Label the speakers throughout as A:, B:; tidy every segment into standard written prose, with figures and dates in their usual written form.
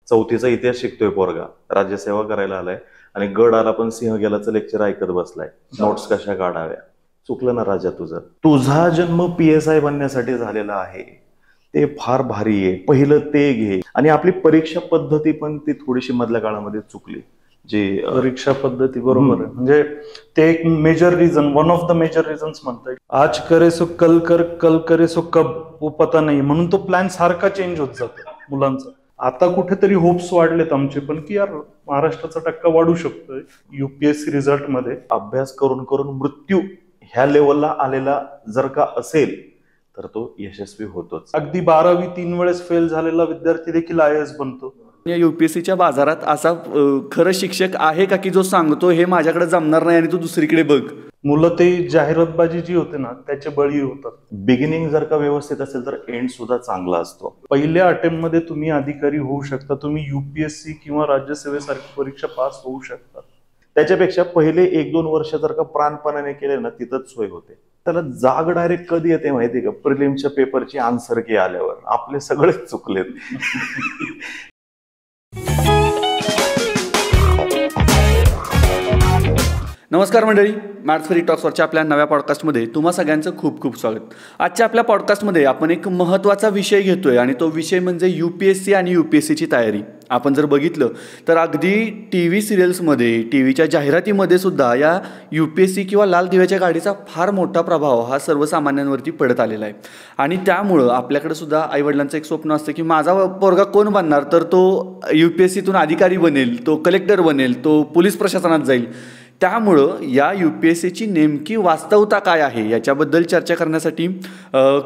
A: चौथीचा इतिहास शिकतोय पोरगा, राज्यसेवा करायला आलाय आणि गड आला पण सिंह गेलाचं लेक्चर ऐकत बसलाय, नोट्स कशा काढाव्या. चुकलं ना राजा तुझं. तुझा जन्म PSI बनण्यासाठी झालेला आहे, ते फार भारी आहे, पहिलं ते घे. आणि आपली परीक्षा पद्धती पण ती थोडीशी मधल्या काळामध्ये चुकली. जी
B: परीक्षा पद्धती बरोबर आहे, म्हणजे ते एक major reason, one of the major reasons म्हणताय. आज करे सो कल कर, कल करे सो कब वो पता नाही, म्हणून तो प्लॅन सारखा चेंज होत जातो मुलांचा. आता कुठेतरी होप्स वाढलेत आमचे पण की यार महाराष्ट्राचा टक्का वाढू शकतोय UPSC रिझल्ट मध्ये.
A: अभ्यास करून करून मृत्यू ह्या लेवलला आलेला जर का असेल तर तो यशस्वी होतोच.
B: अगदी 12वी 3 वेळेस फेल झालेला विद्यार्थी देखील IAS बनतो.
C: या UPSCच्या बाजारात असा खरं शिक्षक आहे का की जो सांगतो हे माझ्याकडे जमणार नाही आणि तू दुसरीकडे बघ.
B: मुलं ते जाहिरातबाजी जी होते ना त्याचे बळी होतात.
A: बिगिनिंग जर का व्यवस्थित असेल तर एंड सुद्धा चांगला असतो.
B: पहिल्या अटेम्प्ट मध्ये तुम्ही अधिकारी होऊ शकता, तुम्ही UPSC किंवा राज्यसेवेसारखी परीक्षा पास होऊ शकता.
A: त्याच्यापेक्षा पहिले 1-2 वर्ष जर का प्राणपणाने केले ना तिथंच सोय होते. त्याला जाग डायरेक्ट कधी येते माहितीये का? प्रिलिमच्या पेपरची आन्सर की आल्यावर. आपले सगळेच चुकलेत.
C: नमस्कार मंडळी, मॅथ्स फ्री टॉक्सवरच्या आपल्या नव्या पॉडकास्टमध्ये तुम्हा सगळ्यांचं खूप खूप स्वागत. आजच्या आपल्या पॉडकास्टमध्ये आपण एक महत्त्वाचा विषय घेतोय आणि तो विषय म्हणजे UPSC आणि UPSCची तयारी. आपण जर बघितलं तर अगदी TV सिरियल्समध्ये, TVच्या जाहिरातीमध्ये सुद्धा या UPSC किंवा लाल दिव्याच्या गाडीचा फार मोठा प्रभाव हा सर्वसामान्यांवरती पडत आलेला आहे. आणि त्यामुळं आपल्याकडे सुद्धा आईवडिलांचं एक स्वप्न असतं की माझा पोरगा कोण बनणार, तर तो UPSCतून अधिकारी बनेल, तो कलेक्टर बनेल, तो पोलीस प्रशासनात जाईल. त्यामुळं या UPSCची नेमकी वास्तवता काय आहे याच्याबद्दल चर्चा करण्यासाठी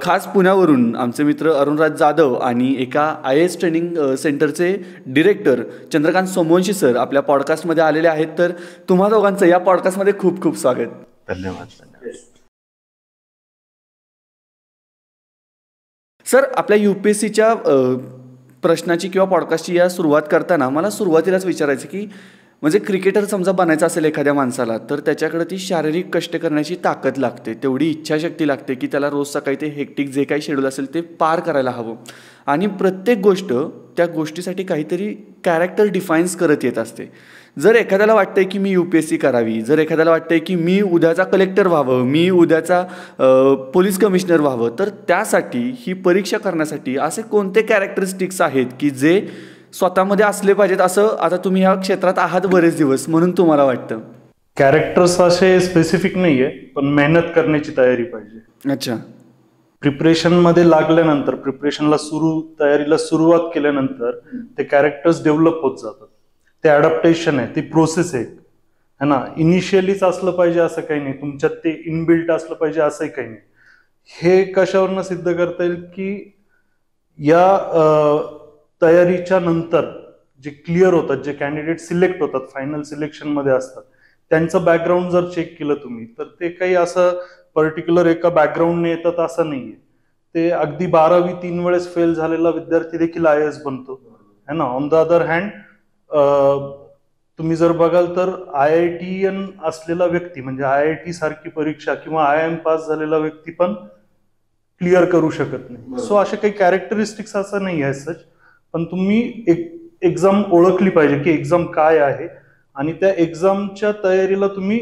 C: खास पुण्यावरून आमचे मित्र अरुणराज जाधव आणि एका IAS ट्रेनिंग सेंटरचे डिरेक्टर चंद्रकांत सोमवंशी सर आपल्या पॉडकास्टमध्ये आलेले आहेत. तर तुम्हा दोघांचं या पॉडकास्टमध्ये खूप खूप स्वागत.
A: धन्यवाद.
C: सर, आपल्या UPSCच्या प्रश्नाची किंवा पॉडकास्टची या सुरुवात करताना मला सुरुवातीलाच विचारायचं की म्हणजे क्रिकेटर समजा बनायचं असेल एखाद्या माणसाला तर त्याच्याकडे ती शारीरिक कष्ट करण्याची ताकद लागते, तेवढी इच्छाशक्ती लागते की त्याला रोज सकाळी ते हेक्टिक जे काही शेड्यूल असेल ते पार करायला हवं. आणि प्रत्येक गोष्ट त्या गोष्टीसाठी काहीतरी कॅरेक्टर डिफाईन्स करत येत असते. जर एखाद्याला वाटतंय की मी UPSC करावी, जर एखाद्याला वाटतंय की मी उद्याचा कलेक्टर व्हावं, मी उद्याचा पोलीस कमिशनर व्हावं, तर त्यासाठी ही परीक्षा करण्यासाठी असे कोणते कॅरेक्टरिस्टिक्स आहेत की जे स्वतःमध्ये असले पाहिजेत, असं आता तुम्ही या क्षेत्रात आहात बरेच दिवस म्हणून तुम्हाला वाटतं?
B: कॅरेक्टर्स असे स्पेसिफिक नाहीये, पण मेहनत करण्याची तयारी पाहिजे.
C: अच्छा.
B: प्रिपरेशन मध्ये लागल्यानंतर, तयारीला सुरुवात केल्यानंतर ते कॅरेक्टर्स डेव्हलप होत जातात. ते अडॅप्टेशन आहे, ती प्रोसेस आहे है ना. इनिशियलीच असलं पाहिजे असं काही नाही, तुमच्यात ते इनबिल्ट असलं पाहिजे असंही काही नाही. हे कशावरनं सिद्ध करता येईल की या तयारीच्या नंतर जे क्लिअर होतात, जे कॅन्डिडेट सिलेक्ट होतात, फायनल सिलेक्शन मध्ये असतात, त्यांचं बॅकग्राऊंड जर चेक केलं तुम्ही तर ते काही असं पर्टिक्युलर एका बॅकग्राऊंडने येतात असं नाहीये. ते अगदी 12वी 3 वेळेस फेल झालेला विद्यार्थी देखील IAS बनतो है ना. ऑन द अदर हँड तुम्ही जर बघाल तर IITian असलेला व्यक्ती म्हणजे IIT सारखी परीक्षा किंवा IIM पास झालेला व्यक्ती पण क्लिअर करू शकत नाही. सो असे काही कॅरेक्टरिस्टिक्स असं नाही आहे सच, पण तुम्ही एक एक्झाम ओळखली पाहिजे की एक्झाम काय आहे आणि त्या एक्झामच्या तयारीला तुम्ही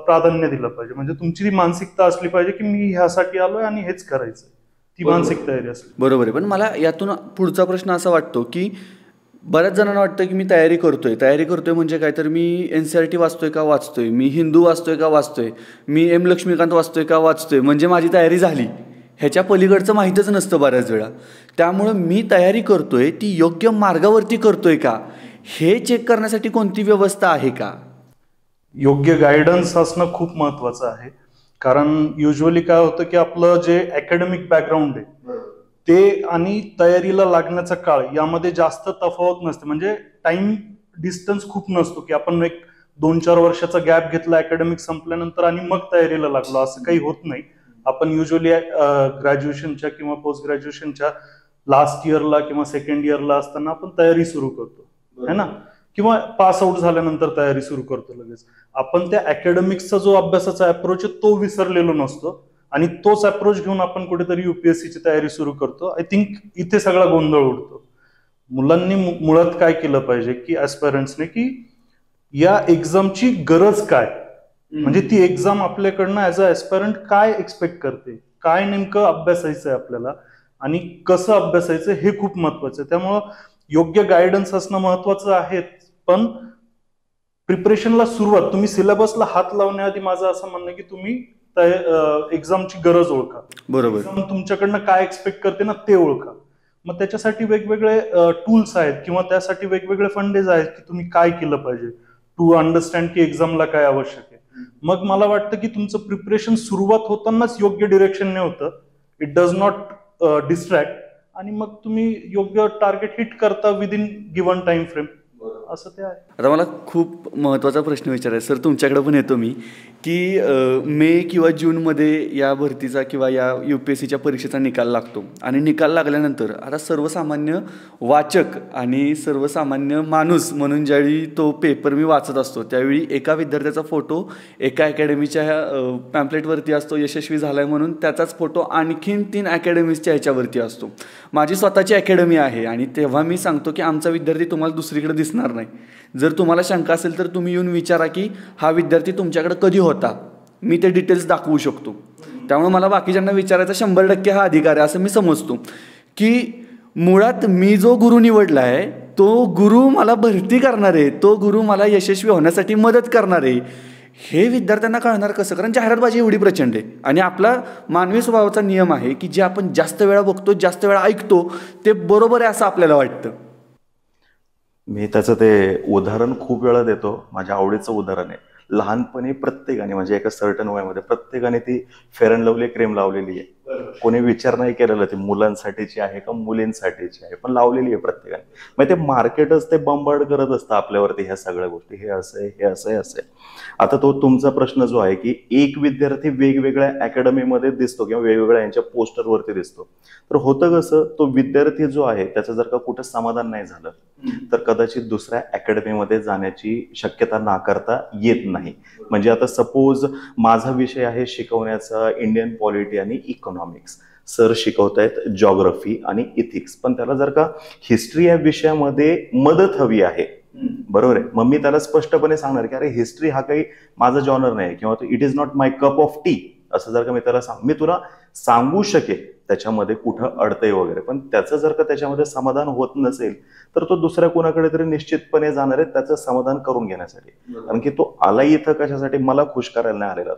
B: प्राधान्य दिलं पाहिजे. म्हणजे तुमची ती मानसिकता असली पाहिजे की मी ह्यासाठी आलोय आणि हेच करायचंय, ती मानसिक तयारी असली.
C: बरोबर आहे. पण मला यातून पुढचा प्रश्न असा वाटतो की बऱ्याच जणांना वाटतं की मी तयारी करतोय म्हणजे काय, तर मी NCERT वाचतोय का वाचतोय, मी हिंदू वाचतोय का वाचतोय, मी M लक्ष्मीकांत वाचतोय का वाचतोय, म्हणजे माझी तयारी झाली. ह्याच्या पलीकडचं माहीतच नसतं बऱ्याच वेळा. त्यामुळं मी तयारी करतोय ती योग्य मार्गावरती करतोय का हे चेक करण्यासाठी कोणती व्यवस्था आहे का?
B: योग्य गायडन्स असणं खूप महत्वाचं आहे. कारण युजली काय होतं की आपलं जे अकॅडमिक बॅकग्राऊंड आहे ते आणि तयारीला लागण्याचा काळ यामध्ये जास्त तफावत नसते. म्हणजे टाइम डिस्टन्स खूप नसतो की आपण एक 2-4 वर्षाचा गॅप घेतला अकॅडमिक संपल्यानंतर आणि मग तयारीला लागलो, असं काही होत नाही. आपण युजली ग्रॅज्युएशनच्या किंवा पोस्ट ग्रॅज्युएशनच्या लास्ट इयरला किंवा सेकंड इयरला असताना आपण तयारी सुरू करतो है ना, किंवा पास आउट झाल्यानंतर तयारी सुरू करतो लगेच. आपण त्या अकॅडमिक्सचा जो अभ्यासाचा अप्रोच आहे तो विसरलेलो नसतो आणि तोच अप्रोच घेऊन आपण कुठेतरी UPSCची तयारी सुरू करतो. आय थिंक इथे सगळा गोंधळ उडतो. मुलांनी मुळात काय केलं पाहिजे की ॲस्पायरंट्सने की या एक्झामची गरज काय, म्हणजे ती एक्झाम आपल्याकडनं ऍज अ ॲस्पायरंट काय एक्सपेक्ट करते, काय नेमकं अभ्यासायचं आहे आपल्याला आणि कसं अभ्यासायचं हे खूप महत्वाचं आहे. त्यामुळं योग्य गायडन्स असणं महत्वाचं आहे, पण प्रिपरेशनला सुरुवात तुम्ही सिलेबसला हात लावण्याआधी माझं असं म्हणणं की तुम्ही एक्झामची गरज ओळखा.
C: बरोबर.
B: एक्झाम तुमच्याकडनं काय एक्सपेक्ट करते ना ते ओळखा. मग त्याच्यासाठी वेगवेगळे टूल्स आहेत किंवा त्यासाठी वेगवेगळे फंडेज आहेत की तुम्ही काय केलं पाहिजे टू अंडरस्टँड की एक्झामला काय आवश्यक आहे. मग मला वाटतं की तुमचं प्रिपरेशन सुरुवात होतानाच योग्य डिरेक्शनने होतं. इट डज नॉट डिस्ट्रॅक्ट आणि मग तुम्ही योग्य टार्गेट हिट करता विदिन गिव्हन टाइम फ्रेम. असं ते आहे.
C: आता मला खूप महत्त्वाचा प्रश्न विचारायचा सर, तुमच्याकडे पण येतो मी, की मे किंवा जूनमध्ये या भरतीचा किंवा या UPSCच्या परीक्षेचा निकाल लागतो आणि निकाल लागल्यानंतर आता सर्वसामान्य वाचक आणि सर्वसामान्य माणूस म्हणून ज्यावेळी तो पेपर मी वाचत असतो त्यावेळी एका विद्यार्थ्याचा फोटो एका अकॅडमीच्या पॅम्पलेटवरती असतो, यशस्वी झाला आहे म्हणून त्याचाच फोटो आणखीन 3 अकॅडमीजच्या ह्याच्यावरती असतो. माझी स्वतःची अकॅडमी आहे आणि तेव्हा मी सांगतो की आमचा विद्यार्थी तुम्हाला दुसरीकडे दिसणार नाही. जर तुम्हाला शंका असेल तर तुम्ही येऊन विचारा की हा विद्यार्थी तुमच्याकडे कधी होता, मी ते डिटेल्स दाखवू शकतो. त्यामुळे मला बाकीच्यांना विचारायचा 100% हा अधिकार आहे असं मी समजतो. की मुळात मी जो गुरु निवडला आहे तो गुरु मला भरती करणार आहे, तो गुरु मला यशस्वी होण्यासाठी मदत करणार आहे, हे विद्यार्थ्यांना कळणार कसं? कारण जाहिरातबाजी एवढी प्रचंड आहे आणि आपला मानवी स्वभावाचा नियम आहे की जे आपण जास्त वेळा बघतो, जास्त वेळा ऐकतो ते बरोबर आहे असं आपल्याला वाटतं.
A: मी त्याचं ते उदाहरण खूप वेळा देतो. माझ्या आवडीचं उदाहरण आहे. लहानपणी प्रत्येकाने म्हणजे एका सर्टन वयामध्ये प्रत्येकाने ती फेअर अँड लवली क्रीम लावलेली आहे. कोणी विचार नाही केलेला ती मुलांसाठीची आहे का मुलींसाठीची आहे, पण लावलेली आहे प्रत्येकाने. मग ते मार्केटच ते बंबार्ड करत असतं आपल्यावरती ह्या सगळ्या गोष्टी, हे असं आहे, हे असं आहे, असं आहे. आता तो तुमचा प्रश्न जो आहे की एक विद्यार्थी वेगवेगळ्या अकॅडमीमध्ये दिसतो किंवा वेगवेगळ्या यांच्या पोस्टरवरती दिसतो, तर होतं कसं, तो विद्यार्थी जो आहे त्याचं जर का कुठं समाधान नाही झालं तर कदाचित दुसऱ्या अकॅडमीमध्ये जाण्याची शक्यता नाकारता येत नाही. म्हणजे आता सपोज माझा विषय आहे शिकवण्याचा इंडियन पॉलिटी आणि इकॉनॉमिक्स, सर शिकवतायत जॉग्रफी आणि इथिक्स, पण त्याला जर का हिस्ट्री या विषयामध्ये मदत हवी आहे, बरोबर आहे, मग मी त्याला स्पष्टपणे सांगणार की अरे हिस्ट्री हा काही माझा जॉनर नाही किंवा it is not my cup of T, असं जर का मी त्याला मी तुला सांगू शकेल त्याच्यामध्ये कुठं अडतंय वगैरे, पण त्याचं जर का त्याच्यामध्ये समाधान होत नसेल तर तो दुसऱ्या कोणाकडे तरी निश्चितपणे जाणार आहे त्याचं समाधान करून घेण्यासाठी. कारण की तो आला इथं कशासाठी, मला खुश करायला नाही आलेला,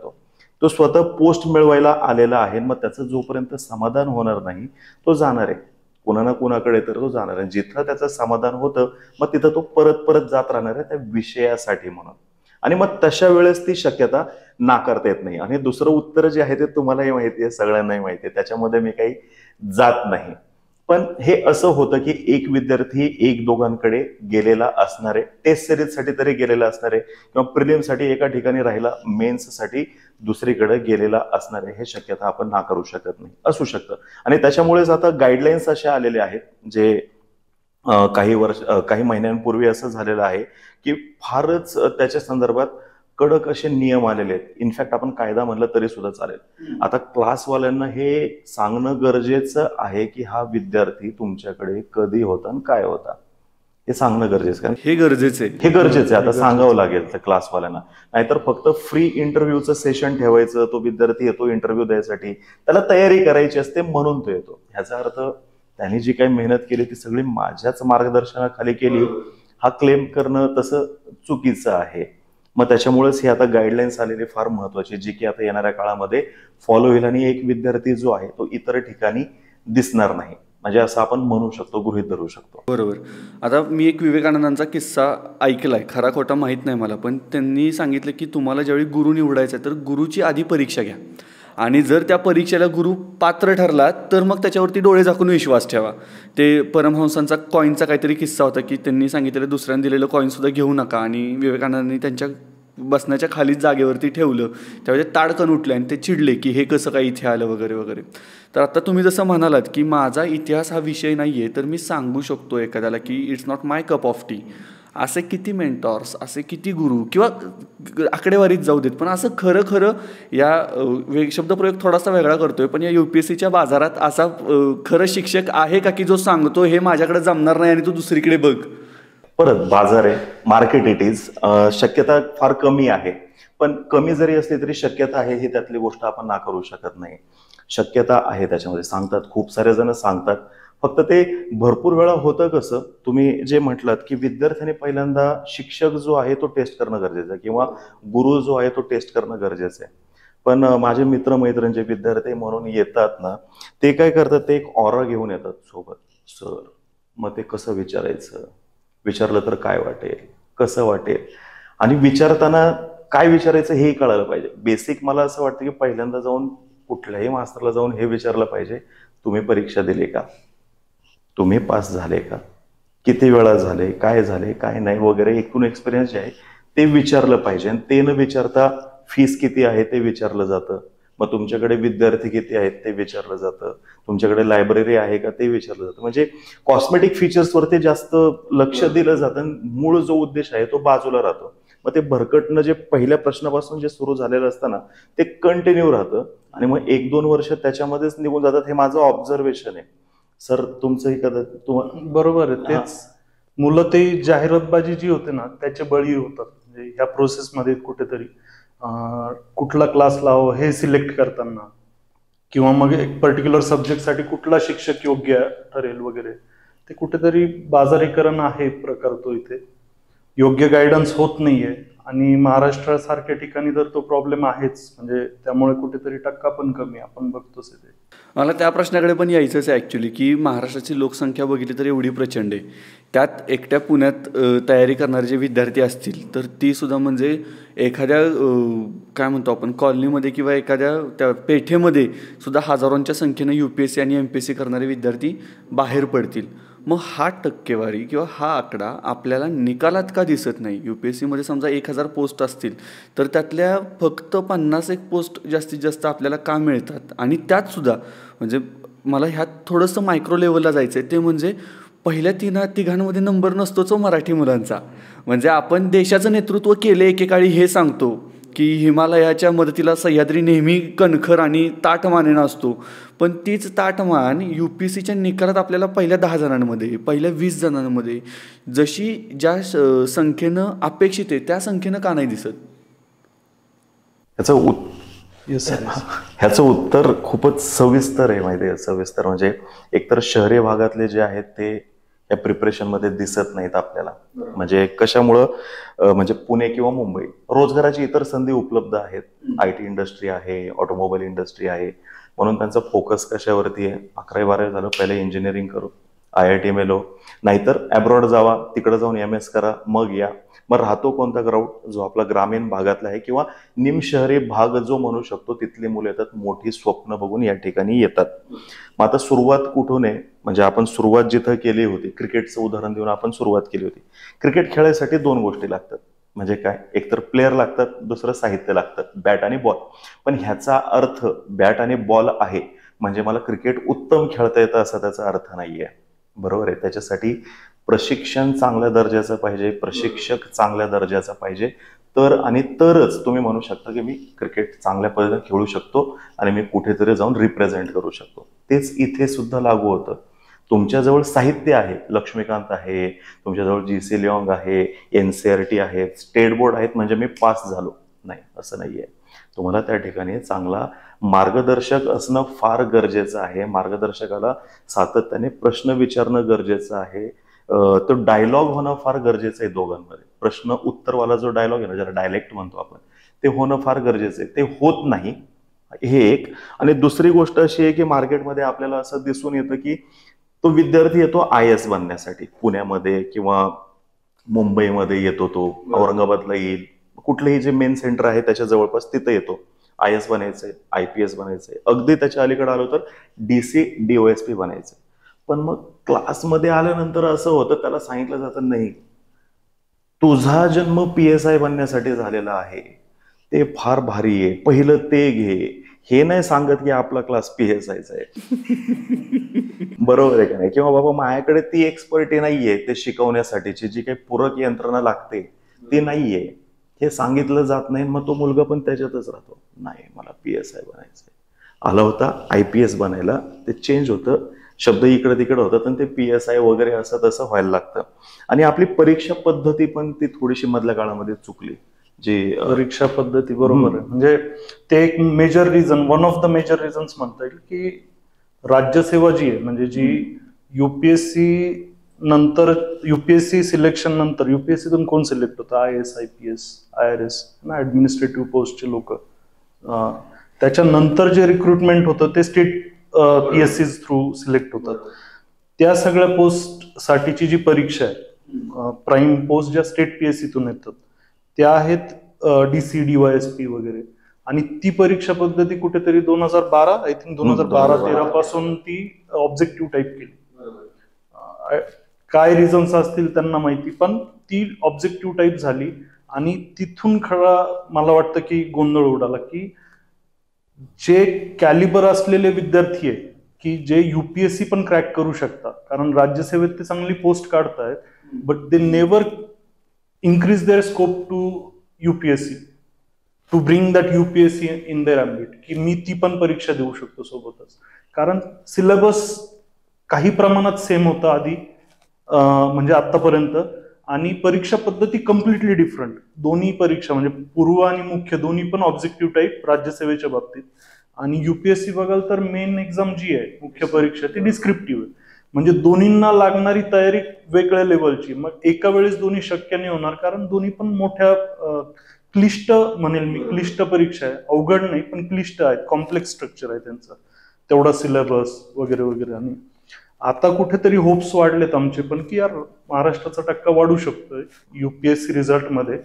A: तो स्वतः पोस्ट मिळवायला आलेला आहे. मग त्याचं जोपर्यंत समाधान होणार नाही तो जाणार आहे कुणा ना कुणाकडे, तर तो जाणार आहे. जिथं त्याचं समाधान होतं मग तिथं तो परत परत जात राहणार आहे त्या विषयासाठी म्हणून. आणि मग तशा वेळेस ती शक्यता नाकारता येत नाही. आणि दुसरं उत्तर जे आहे ते तुम्हालाही माहिती आहे, सगळ्यांनाही माहिती आहे, त्याच्यामध्ये मी काही जात नाही. पण हे असं होतं की एक विद्यार्थी एक दोघांकडे गेलेला असणार आहे, टेस्ट सिरीजसाठी तरी गेलेला असणार आहे किंवा प्रिलिमसाठी एका ठिकाणी राहिला, मेन्ससाठी दुसरीकडे गेलेला असणार आहे, हे शक्यता आपण नाकारू शकत नाही, असू शकतं. आणि त्याच्यामुळेच आता गाईडलाईन्स असे आलेले आहेत जे काही महिन्यांपूर्वी असं झालेलं आहे की फारच त्याच्या संदर्भात कडक असे नियम आलेले आहेत. इनफॅक्ट आपण कायदा म्हणलं तरी सुद्धा चालेल. आता क्लासवाल्यांना हे सांगणं गरजेचं आहे की हा विद्यार्थी तुमच्याकडे कधी होता आणि काय होता हे सांगणं गरजेचं, कारण
C: हे गरजेचं
A: आहे. आता सांगावं लागेल त्या क्लासवाल्यांना, नाहीतर फक्त फ्री इंटरव्ह्यूचं सेशन ठेवायचं, तो विद्यार्थी येतो इंटरव्ह्यू द्यायसाठी, त्याला तयारी करायची असते म्हणून तो येतो. ह्याचा अर्थ त्यांनी जी काही मेहनत केली ती सगळी माझ्याच मार्गदर्शनाखाली केली हा क्लेम करणं तसं चुकीचं आहे. मग त्याच्यामुळेच ही आता गाईडलाईन्स आलेली फार महत्वाची, जी की आता येणाऱ्या काळामध्ये फॉलो होईल आणि एक विद्यार्थी जो आहे तो इतर ठिकाणी दिसणार नाही, म्हणजे असं आपण म्हणू शकतो, गृहीत धरू शकतो.
C: बरोबर. आता मी एक विवेकानंदांचा किस्सा ऐकलाय, खरा खोटा माहीत नाही मला, पण त्यांनी सांगितलं की तुम्हाला ज्यावेळी गुरु निवडायचा तर गुरुची आधी परीक्षा घ्या आणि जर त्या परीक्षेला गुरु पात्र ठरला तर मग त्याच्यावरती डोळे झाकून विश्वास ठेवा. ते परमहंसांचा कॉईनचा काहीतरी किस्सा होता की त्यांनी सांगितलेलं दुसऱ्याने दिलेलं कॉईनसुद्धा घेऊ नका आणि विवेकानंदांनी त्यांच्या बसण्याच्या खालीच जागेवरती ठेवलं. त्यावेळी ते ताडकन उठले आणि ते चिडले की हे कसं काय इथे आलं वगैरे वगैरे. तर आता तुम्ही जसं म्हणालात की माझा इतिहास हा विषय नाही आहे, तर मी सांगू शकतो एखाद्याला की it's not my cup of T असे किती मेंटॉर्स, असे किती गुरु किंवा आकडेवारीत जाऊ देत, पण असं खरं खरं या शब्दप्रयोग थोडासा वेगळा करतोय, पण या UPSCच्या बाजारात असा खरं शिक्षक आहे का की जो सांगतो हे माझ्याकडे जमणार नाही आणि तू दुसरीकडे बघ?
A: परत बाजार आहे, मार्केट इट इज, शक्यता फार कमी आहे, पण कमी जरी असली तरी शक्यता आहे ही त्यातली गोष्ट आपण नाकारू शकत नाही. शक्यता आहे त्याच्यामध्ये, सांगतात खूप सारे जण सांगतात. फक्त ते भरपूर वेळा होतं कसं, तुम्ही जे म्हटलात की विद्यार्थ्याने पहिल्यांदा शिक्षक जो आहे तो टेस्ट करणं गरजेचं आहे किंवा गुरु जो आहे तो टेस्ट करणं गरजेचं आहे. पण माझे मित्रमैत्रीण जे विद्यार्थी म्हणून येतात ना, ते काय करतात, ते एक ऑरा घेऊन येतात सोबत. सर मग ते कसं विचारायचं, विचारलं तर काय वाटेल, कसं वाटेल, आणि विचारताना काय विचारायचं हेही कळायला पाहिजे. बेसिक मला असं वाटतं की पहिल्यांदा जाऊन कुठल्याही मास्तरला जाऊन हे विचारलं पाहिजे, तुम्ही परीक्षा दिली का, तुम्ही पास झाले का, किती वेळा झाले, काय झाले, काय नाही वगैरे, एकूण एक्सपिरियन्स जे आहे ते विचारलं पाहिजे. आणि ते न विचारता फीस किती आहे ते विचारलं जातं, मग तुमच्याकडे विद्यार्थी किती आहेत ते विचारलं जातं, तुमच्याकडे लायब्ररी आहे का ते विचारलं जातं. म्हणजे कॉस्मेटिक फीचर्सवरती जास्त लक्ष दिलं जातं, मूळ जो उद्देश आहे तो बाजूला राहतो. मग ते भरकटणं जे पहिल्या प्रश्नापासून जे सुरू झालेलं असतं ना, ते कंटिन्यू राहतं आणि मग 1-2 वर्ष त्याच्यामध्येच निघून जातात. हे माझं ऑब्झर्वेशन आहे. सर तुमचंही कदाचित
B: बरोबर आहे. तेच मुलं ते जाहिरातबाजी जी होते ना त्याचे बळी होतात. म्हणजे ह्या प्रोसेसमध्ये कुठेतरी कुठला क्लास लावो हे सिलेक्ट करताना, किंवा मग एक पर्टिक्युलर सब्जेक्टसाठी कुठला शिक्षक योग्य ठरेल वगैरे, ते कुठेतरी बाजारीकरण आहे प्रकार तो. इथे योग्य गायडन्स होत नाहीये आणि महाराष्ट्रासारख्या ठिकाणी तर तो प्रॉब्लेम आहेच. म्हणजे त्यामुळे कुठेतरी टक्का पण कमी आपण बघतोच आहे.
C: मला त्या प्रश्नाकडे पण यायचंच आहे ॲक्च्युली, की महाराष्ट्राची लोकसंख्या बघितली तर एवढी प्रचंड आहे, त्यात एकट्या पुण्यात तयारी करणारे जे विद्यार्थी असतील तर ती सुद्धा म्हणजे एखाद्या काय म्हणतो आपण कॉलनीमध्ये किंवा एखाद्या त्या पेठेमध्ये सुद्धा हजारोंच्या संख्येनं UPSC आणि MPSC करणारे विद्यार्थी बाहेर पडतील. मग हा टक्केवारी किंवा हा आकडा आपल्याला निकालात का दिसत नाही? UPSCमध्ये समजा 1000 पोस्ट असतील तर त्यातल्या फक्त 51 पोस्ट जास्तीत जास्त आपल्याला का मिळतात? आणि त्यातसुद्धा म्हणजे मला ह्यात थोडंसं मायक्रो लेवलला जायचं आहे, ते म्हणजे पहिल्या तिघांमध्ये नंबर नसतोच मराठी मुलांचा. म्हणजे आपण देशाचं नेतृत्व केले एकेकाळी हे सांगतो की हिमालयाच्या मदतीला सह्याद्री नेहमी कणखर आणि ताठमानेन असतो, पण तीच ताठमान UPSCच्या निकालात आपल्याला पहिल्या 10 जणांमध्ये, पहिल्या 20 जणांमध्ये जशी ज्या संख्येनं अपेक्षित आहे त्या संख्येनं का नाही दिसत?
A: ह्याचं उत्तर खूपच सविस्तर आहे. माहिती आहे, सविस्तर म्हणजे एकतर शहरी भागातले जे आहेत ते या प्रिपरेशनमध्ये दिसत नाहीत आपल्याला. म्हणजे कशामुळं, म्हणजे पुणे किंवा मुंबई रोजगाराची इतर संधी उपलब्ध आहेत, IT इंडस्ट्री आहे, ऑटोमोबाईल इंडस्ट्री आहे, म्हणून त्यांचा फोकस कशावरती आहे, 11वी-12वी झालं पहिले इंजिनिअरिंग करू, IIT मेलो, नाहीतर अब्रॉड जावा, तिकडे जाऊन MS करा, मग या. मग राहतो कोणता क्राऊड, जो आपला ग्रामीण भागातला आहे किंवा निमशहरी भाग जो म्हणू शकतो, तिथली मुलं येतात, मोठी स्वप्न बघून या ठिकाणी येतात. मग आता सुरुवात कुठून आहे, म्हणजे आपण सुरुवात जिथं केली होती, क्रिकेटचं उदाहरण देऊन आपण सुरुवात केली होती. क्रिकेट खेळायसाठी 2 गोष्टी लागतात, म्हणजे काय, एकतर प्लेयर लागतात, दुसरं साहित्य लागतं, बॅट आणि बॉल. पण ह्याचा अर्थ बॅट आणि बॉल आहे म्हणजे मला क्रिकेट उत्तम खेळता येतं असा त्याचा अर्थ नाहीये. बरोबर आहे. त्याच्यासाठी प्रशिक्षण चांगल्या दर्जाचं पाहिजे, प्रशिक्षक चांगल्या दर्जाचा पाहिजे, तरच तुम्ही म्हणू शकता की मी क्रिकेट चांगल्या पद्धतीने खेळू शकतो आणि मी कुठेतरी जाऊन रिप्रेझेंट करू शकतो. तेच इथे सुद्धा लागू होतं. तुमच्याजवळ साहित्य आहे, लक्ष्मीकांत आहे, तुमच्याजवळ GC लिऑंग आहे, NCERT आहे, स्टेट बोर्ड आहेत, म्हणजे मी पास झालो, नाही असं नाहीये. तुम्हाला त्या ठिकाणी चांगला मार्गदर्शक असणं फार गरजेचं आहे. मार्गदर्शकाला सातत्याने प्रश्न विचारणं गरजेचं आहे. तो डायलॉग होणं फार गरजेचं आहे दोघांमध्ये. प्रश्न उत्तरवाला जो डायलॉग आहे ना, ज्याला डायलेक्ट म्हणतो आपण, ते होणं फार गरजेचं आहे. ते होत नाही, हे एक. आणि दुसरी गोष्ट अशी आहे की मार्केटमध्ये आपल्याला असं दिसून येतं की तो विद्यार्थी येतो IAS बनण्यासाठी, पुण्यामध्ये किंवा मुंबईमध्ये येतो, तो औरंगाबादला येईल, कुठलंही जे मेन सेंटर आहे त्याच्या जवळपास तिथं येतो, IAS बनायचंय, IPS बनायचंय, अगदी त्याच्या अलीकडे आलो तर DC DOSP बनायचंय. पण मग क्लासमध्ये आल्यानंतर असं होतं, त्याला सांगितलं जातं नाही, तुझा जन्म PSI बनण्यासाठी झालेला आहे, ते फार भारी आहे, पहिलं ते घे, हे नाही सांगत की आपला क्लास PSIचा आहे. बरोबर आहे का नाही? किंवा बाबा माझ्याकडे ती एक्सपर्टी नाहीये ते शिकवण्यासाठीची जी काही पूरक यंत्रणा लागते ती नाहीये, हे सांगितलं जात नाही. मग तो मुलगा पण त्याच्यातच राहतो, नाही मला PSI बनायचंय. आला होता IPS बनायला, ते चेंज होतं, शब्द इकडे तिकडे होतात आणि ते PSI वगैरे असं तसं व्हायला लागतं. आणि आपली परीक्षा पद्धती पण ती थोडीशी मधल्या काळामध्ये चुकली. जी
B: परीक्षा पद्धती बरोबर आहे. म्हणजे ते एक major reason, one of the major reasons म्हणता येईल की राज्यसेवा जी आहे, म्हणजे जी UPSC नंतर, UPSC सिलेक्शन नंतर, UPSCतून कोण सिलेक्ट होतं? IAS, IPS, IRS ना, ऍडमिनिस्ट्रेटिव्ह पोस्टचे लोक. त्याच्यानंतर जे रिक्रुटमेंट होतं ते स्टेट PSC थ्रू सिलेक्ट होतात. त्या सगळ्या पोस्ट साठीची जी परीक्षा आहे, प्राईम पोस्ट ज्या स्टेट PSCतून येतात त्या आहेत DC, DYSP वगैरे. आणि ती परीक्षा पद्धती कुठेतरी 2012 आय थिंक 2012-13 पासून ती ऑब्जेक्टिव्ह टाईप केली. काय रिझन्स असतील त्यांना माहिती, पण ती ऑब्जेक्टिव्ह टाईप झाली. आणि तिथून खरा मला वाटतं की गोंधळ उडाला की जे कॅलिबर असलेले विद्यार्थी आहेत की जे UPSC पण क्रॅक करू शकतात, कारण राज्यसेवेत ते चांगली पोस्ट काढतायत, but they never increase their scope to UPSC to bring that UPSC in their ambit, की मी ती पण परीक्षा देऊ शकतो सोबतच. कारण सिलेबस काही प्रमाणात सेम होता आधी, म्हणजे आतापर्यंत, आणि परीक्षा पद्धती कम्प्लिटली डिफरंट. दोन्ही परीक्षा म्हणजे पूर्व आणि मुख्य दोन्ही पण ऑब्जेक्टिव्ह टाईप राज्यसेवेच्या बाबतीत. आणि UPSC बघाल तर मेन एक्झाम जी आहे, मुख्य परीक्षा, ती डिस्क्रिप्टिव्ह आहे. म्हणजे दोन्हींना लागणारी तयारी वेगळ्या लेवलची. मग एका वेळेस दोन्ही शक्य नाही होणार, कारण दोन्ही पण मोठ्या क्लिष्ट म्हणेल मी, क्लिष्ट परीक्षा आहे. अवघड नाही पण क्लिष्ट आहेत, कॉम्प्लेक्स स्ट्रक्चर आहे त्यांचं, तेवढा सिलेबस वगैरे वगैरे. आणि आता कुठेतरी होप्स वाढलेत आमचे पण की यार महाराष्ट्राचा टक्का वाढू शकतोय UPSC रिझल्टमध्ये.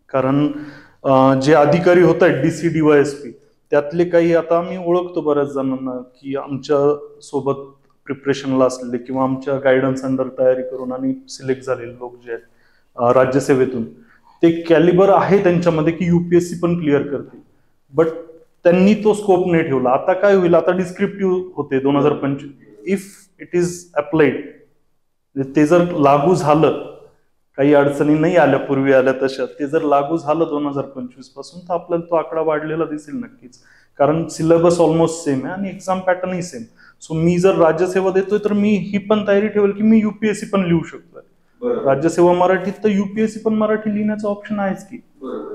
B: कारण जे अधिकारी होत आहेत DC, DYSP त्यातले काही आता आम्ही ओळखतो बऱ्याच जणांना की आमच्या सोबत प्रिपरेशनला असलेले किंवा आमच्या गायडन्स अंडर तयारी करून आणि सिलेक्ट झालेले लोक जे आहेत राज्यसेवेतून, ते कॅलिबर आहे त्यांच्यामध्ये की UPSC पण क्लिअर करतील. बट त्यांनी तो स्कोप नाही ठेवला. आता काय होईल, आता डिस्क्रिप्टिव्ह होते 2025. इफ इट इज अप्लाइड, ते जर लागू झालं, काही अडचणी नाही आल्या पूर्वी आल्या तशा, ते जर लागू झालं 2025 पासून, तर आपल्याला तो आकडा वाढलेला दिसेल नक्कीच. कारण सिलेबस ऑलमोस्ट सेम आहे आणि एक्झाम पॅटर्नही सेम. सो मी जर राज्यसेवा देतोय तर मी ही पण तयारी ठेवेल की मी UPSC पण लिहू शकतोय. राज्यसेवा मराठीत तर UPSC पण मराठी लिहिण्याचा ऑप्शन आहेच की.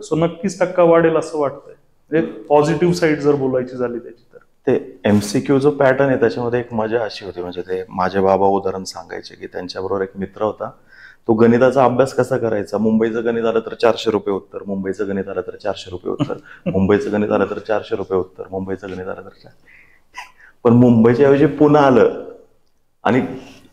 B: सो नक्कीच टक्का वाढेल असं वाटतंय, पॉझिटिव्ह साईड जर बोलायची झाली त्याची तर.
A: ते MCQ जो पॅटर्न आहे त्याच्यामध्ये एक मजा अशी होती, म्हणजे ते माझे बाबा उदाहरण सांगायचे की त्यांच्याबरोबर एक मित्र होता, तो गणिताचा अभ्यास कसा करायचा, मुंबईचं गणित आलं तर 400 रुपये उत्तर, मुंबईचं गणित आलं तर 400 रुपये उत्तर, मुंबईचं गणित आलं तर 400 रुपये उत्तर, मुंबईचं गणित आलं तर पण मुंबईच्या ऐवजी पुन्हा आलं आणि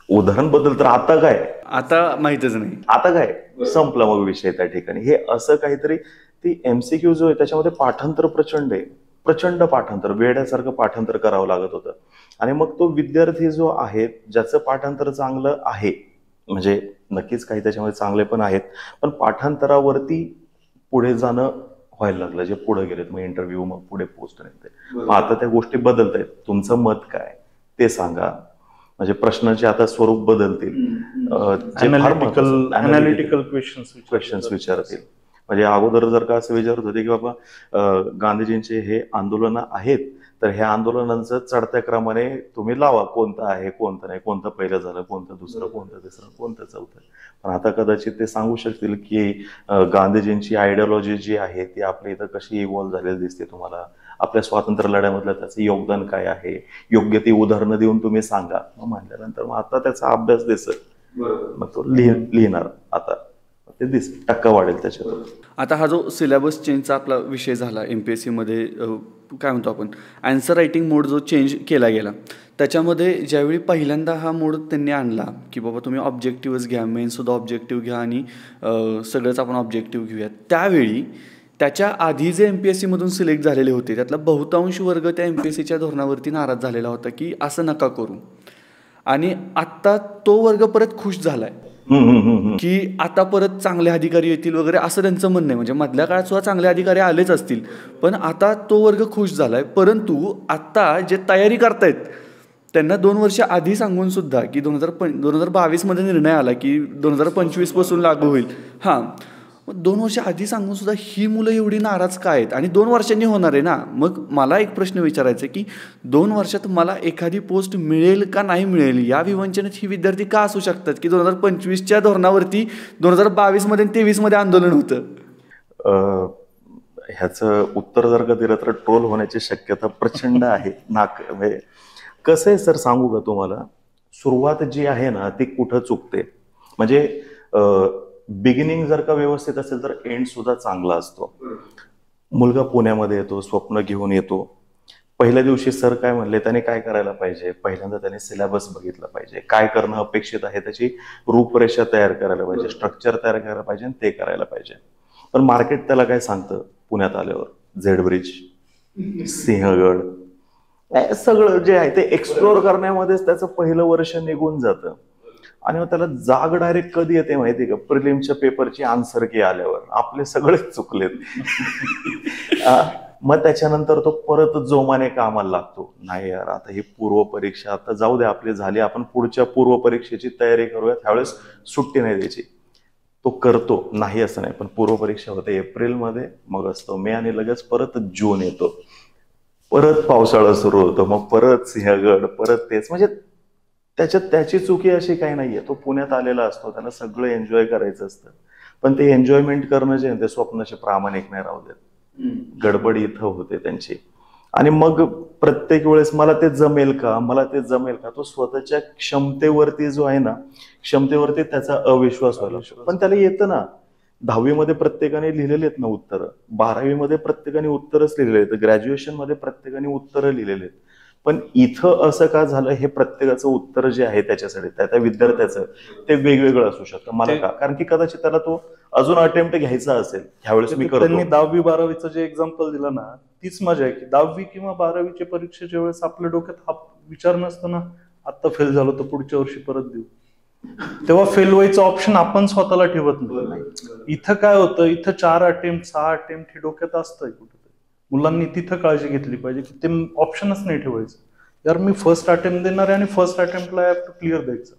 A: उदाहरण बदल तर आता काय,
C: आता माहितच नाही,
A: आता काय संपला मग विषय त्या ठिकाणी. हे असं काहीतरी, ती MCQ जो आहे त्याच्यामध्ये पाठांतर प्रचंड आहे, प्रचंड पाठांतर, वेड्यासारखं पाठांतर करावं लागत होतं. आणि मग तो विद्यार्थी जो आहे ज्याचं पाठांतर चांगलं आहे, म्हणजे नक्कीच काही त्याच्यामध्ये चांगले पण आहेत, पण पाठांतरावरती पुढे जाणं व्हायला लागलं, जे पुढे गेलेत, मग इंटरव्ह्यू, मग पुढे पोस्ट नाही. मग आता त्या गोष्टी बदलत आहेत. तुमचं मत काय ते सांगा, म्हणजे प्रश्नाचे आता स्वरूप बदलतील,
B: अनालिटिकल क्वेश्चन्स
A: विचारतील. म्हणजे अगोदर जर का असं विचारत होते की बाबा गांधीजींचे हे आंदोलन आहेत, तर ह्या आंदोलनांचं चढत्या क्रमाने तुम्ही लावा, कोणतं आहे कोणतं नाही, कोणतं पहिलं झालं, कोणतं दुसरं, कोणतं तिसरं, कोणतं चौथं. पण आता कदाचित ते सांगू शकतील की गांधीजींची आयडियोलॉजी जी आहे ती आपल्या इथं कशी इव्हॉल्व्ह झालेली दिसते तुम्हाला, आपल्या स्वातंत्र्य लढ्यामधलं त्याचं योगदान काय आहे, योग्य ती उदाहरणं देऊन तुम्ही सांगा. मग म्हणल्यानंतर मग आता त्याचा अभ्यास दिसत, मग तो लिहिणार, आता ते टक्का वाढेल त्याच्यातून.
C: आता हा जो सिलेबस चेंजचा आपला विषय झाला MPSC मध्ये, काय म्हणतो आपण, आन्सर रायटिंग मोड जो चेंज केला गेला, त्याच्यामध्ये ज्यावेळी पहिल्यांदा हा मोड त्यांनी आणला की बाबा तुम्ही ऑब्जेक्टिव्हच घ्या, मेनसुद्धा ऑब्जेक्टिव्ह घ्या आणि सगळंच आपण ऑब्जेक्टिव्ह घेऊया, त्यावेळी त्याच्या आधी जे MPSC मधून सिलेक्ट झालेले होते त्यातला बहुतांश वर्ग त्या MPSCच्या धोरणावरती नाराज झालेला होता की असं नका करू. आणि आत्ता तो वर्ग परत खुश झालाय की आता परत चांगले अधिकारी येतील वगैरे असं त्यांचं म्हणणं आहे. म्हणजे मधल्या काळात सुद्धा चांगले अधिकारी आलेच असतील, पण आता तो वर्ग खुश झालाय. परंतु आता जे तयारी करतायत त्यांना 2 वर्ष आधी सांगून सुद्धा की 2022मध्ये निर्णय आला की 2025 पासून लागू होईल. हां, 2 वर्ष आधी सांगून सुद्धा ही मुलं एवढी नाराज का आहेत? आणि 2 वर्षांनी होणार आहे ना. मग मला एक प्रश्न विचारायचा आहे की 2 वर्षात मला एखादी पोस्ट मिळेल का नाही मिळेल या विवंचनेत ही विद्यार्थी का असू शकतात की 2025च्या धोरणावरती 2022मध्ये आणि 23मध्ये आंदोलन होतं.
A: ह्याचं उत्तर जर का दिलं तर ट्रोल होण्याची शक्यता प्रचंड आहे. म्हणजे कसं आहे सर, सांगू का तुम्हाला, सुरुवात जी आहे ना ती कुठं चुकते. म्हणजे बिगिनिंग जर का व्यवस्थित असेल तर एंड सुद्धा चांगला असतो. मुलगा पुण्यामध्ये येतो, स्वप्न घेऊन येतो. पहिल्या दिवशी सर काय म्हणले, त्याने काय करायला पाहिजे, पहिल्यांदा त्याने सिलेबस बघितला पाहिजे, काय करणं अपेक्षित आहे त्याची रूपरेषा तयार करायला पाहिजे, स्ट्रक्चर तयार करायला पाहिजे आणि ते करायला पाहिजे. पण मार्केट त्याला काय सांगतं, पुण्यात आल्यावर झेड ब्रिज, सिंहगड, सगळं जे आहे ते एक्सप्लोर करण्यामध्येच त्याचं पहिलं वर्ष निघून जातं. आणि मग त्याला जाग डायरेक्ट कधी येते माहिती का, प्रिलिमच्या पेपरची आन्सर की आल्यावर आपले सगळेच चुकलेत. मग त्याच्यानंतर तो परत जोमाने कामाला लागतो. नाही यार, आता ही पूर्व परीक्षा आता जाऊ दे, आपली झाली, आपण पुढच्या पूर्व परीक्षेची तयारी करूया, त्यावेळेस सुट्टी नाही द्यायची. तो करतो, नाही असं नाही, पण पूर्व परीक्षा होते एप्रिलमध्ये, मग असतो मे, आणि लगेच परत जून येतो, परत पावसाळा सुरू होतो, मग परत सिंहगड, परत तेच. म्हणजे त्याच्यात त्याची चुकी अशी काही नाहीये. तो पुण्यात आलेला असतो, त्याला सगळं एन्जॉय करायचं असतं, पण ते एन्जॉयमेंट करणं जे ते स्वप्नाचे प्रामाणिक नाही राहू देत. गडबड इथं होते त्यांची. आणि मग प्रत्येक वेळेस मला ते जमेल का, मला ते जमेल का, तो स्वतःच्या क्षमतेवरती जो आहे ना, क्षमतेवरती त्याचा अविश्वास व्हायला लागतो. पण त्याला येतं ना. 10वीमध्ये प्रत्येकाने लिहिलेले आहेत ना उत्तरं, 12वीमध्ये प्रत्येकाने उत्तरच लिहिलेले आहेत, ग्रॅज्युएशन मध्ये प्रत्येकाने उत्तरं लिहिलेले आहेत. पण इथं असं का झालं, हे प्रत्येकाचं उत्तर जे आहे त्याच्यासाठी, त्या विद्यार्थ्याचं ते वेगवेगळं असू शकतं. मला का, कारण की कदाचित त्याला तो अजून अटेम्प्ट घ्यायचा असेल, ह्यावेळेस मी करतो.
B: त्यांनी 10वी 12वीचं जे एक्झाम्पल दिलं ना, तीच मजा आहे की 10वी किंवा 12वीच्या परीक्षेच्या वेळेस आपल्या डोक्यात हा विचार नसतो ना, आता फेल झालो तर पुढच्या वर्षी परत देऊ. तेव्हा फेल व्हायचं ऑप्शन आपण स्वतःला ठेवत नाही. इथं काय होतं, इथं 4 अटेम्प्ट 6 अटेम्प्ट हे डोक्यात असतंय कुठेतरी. मुलांनी तिथं काळजी घेतली पाहिजे की ते ऑप्शनच नाही ठेवायचं. यार मी फर्स्ट अटेम्प्ट देणार आहे आणि फर्स्ट अटेम्प्टला हॅव टू क्लिअर द्यायचं,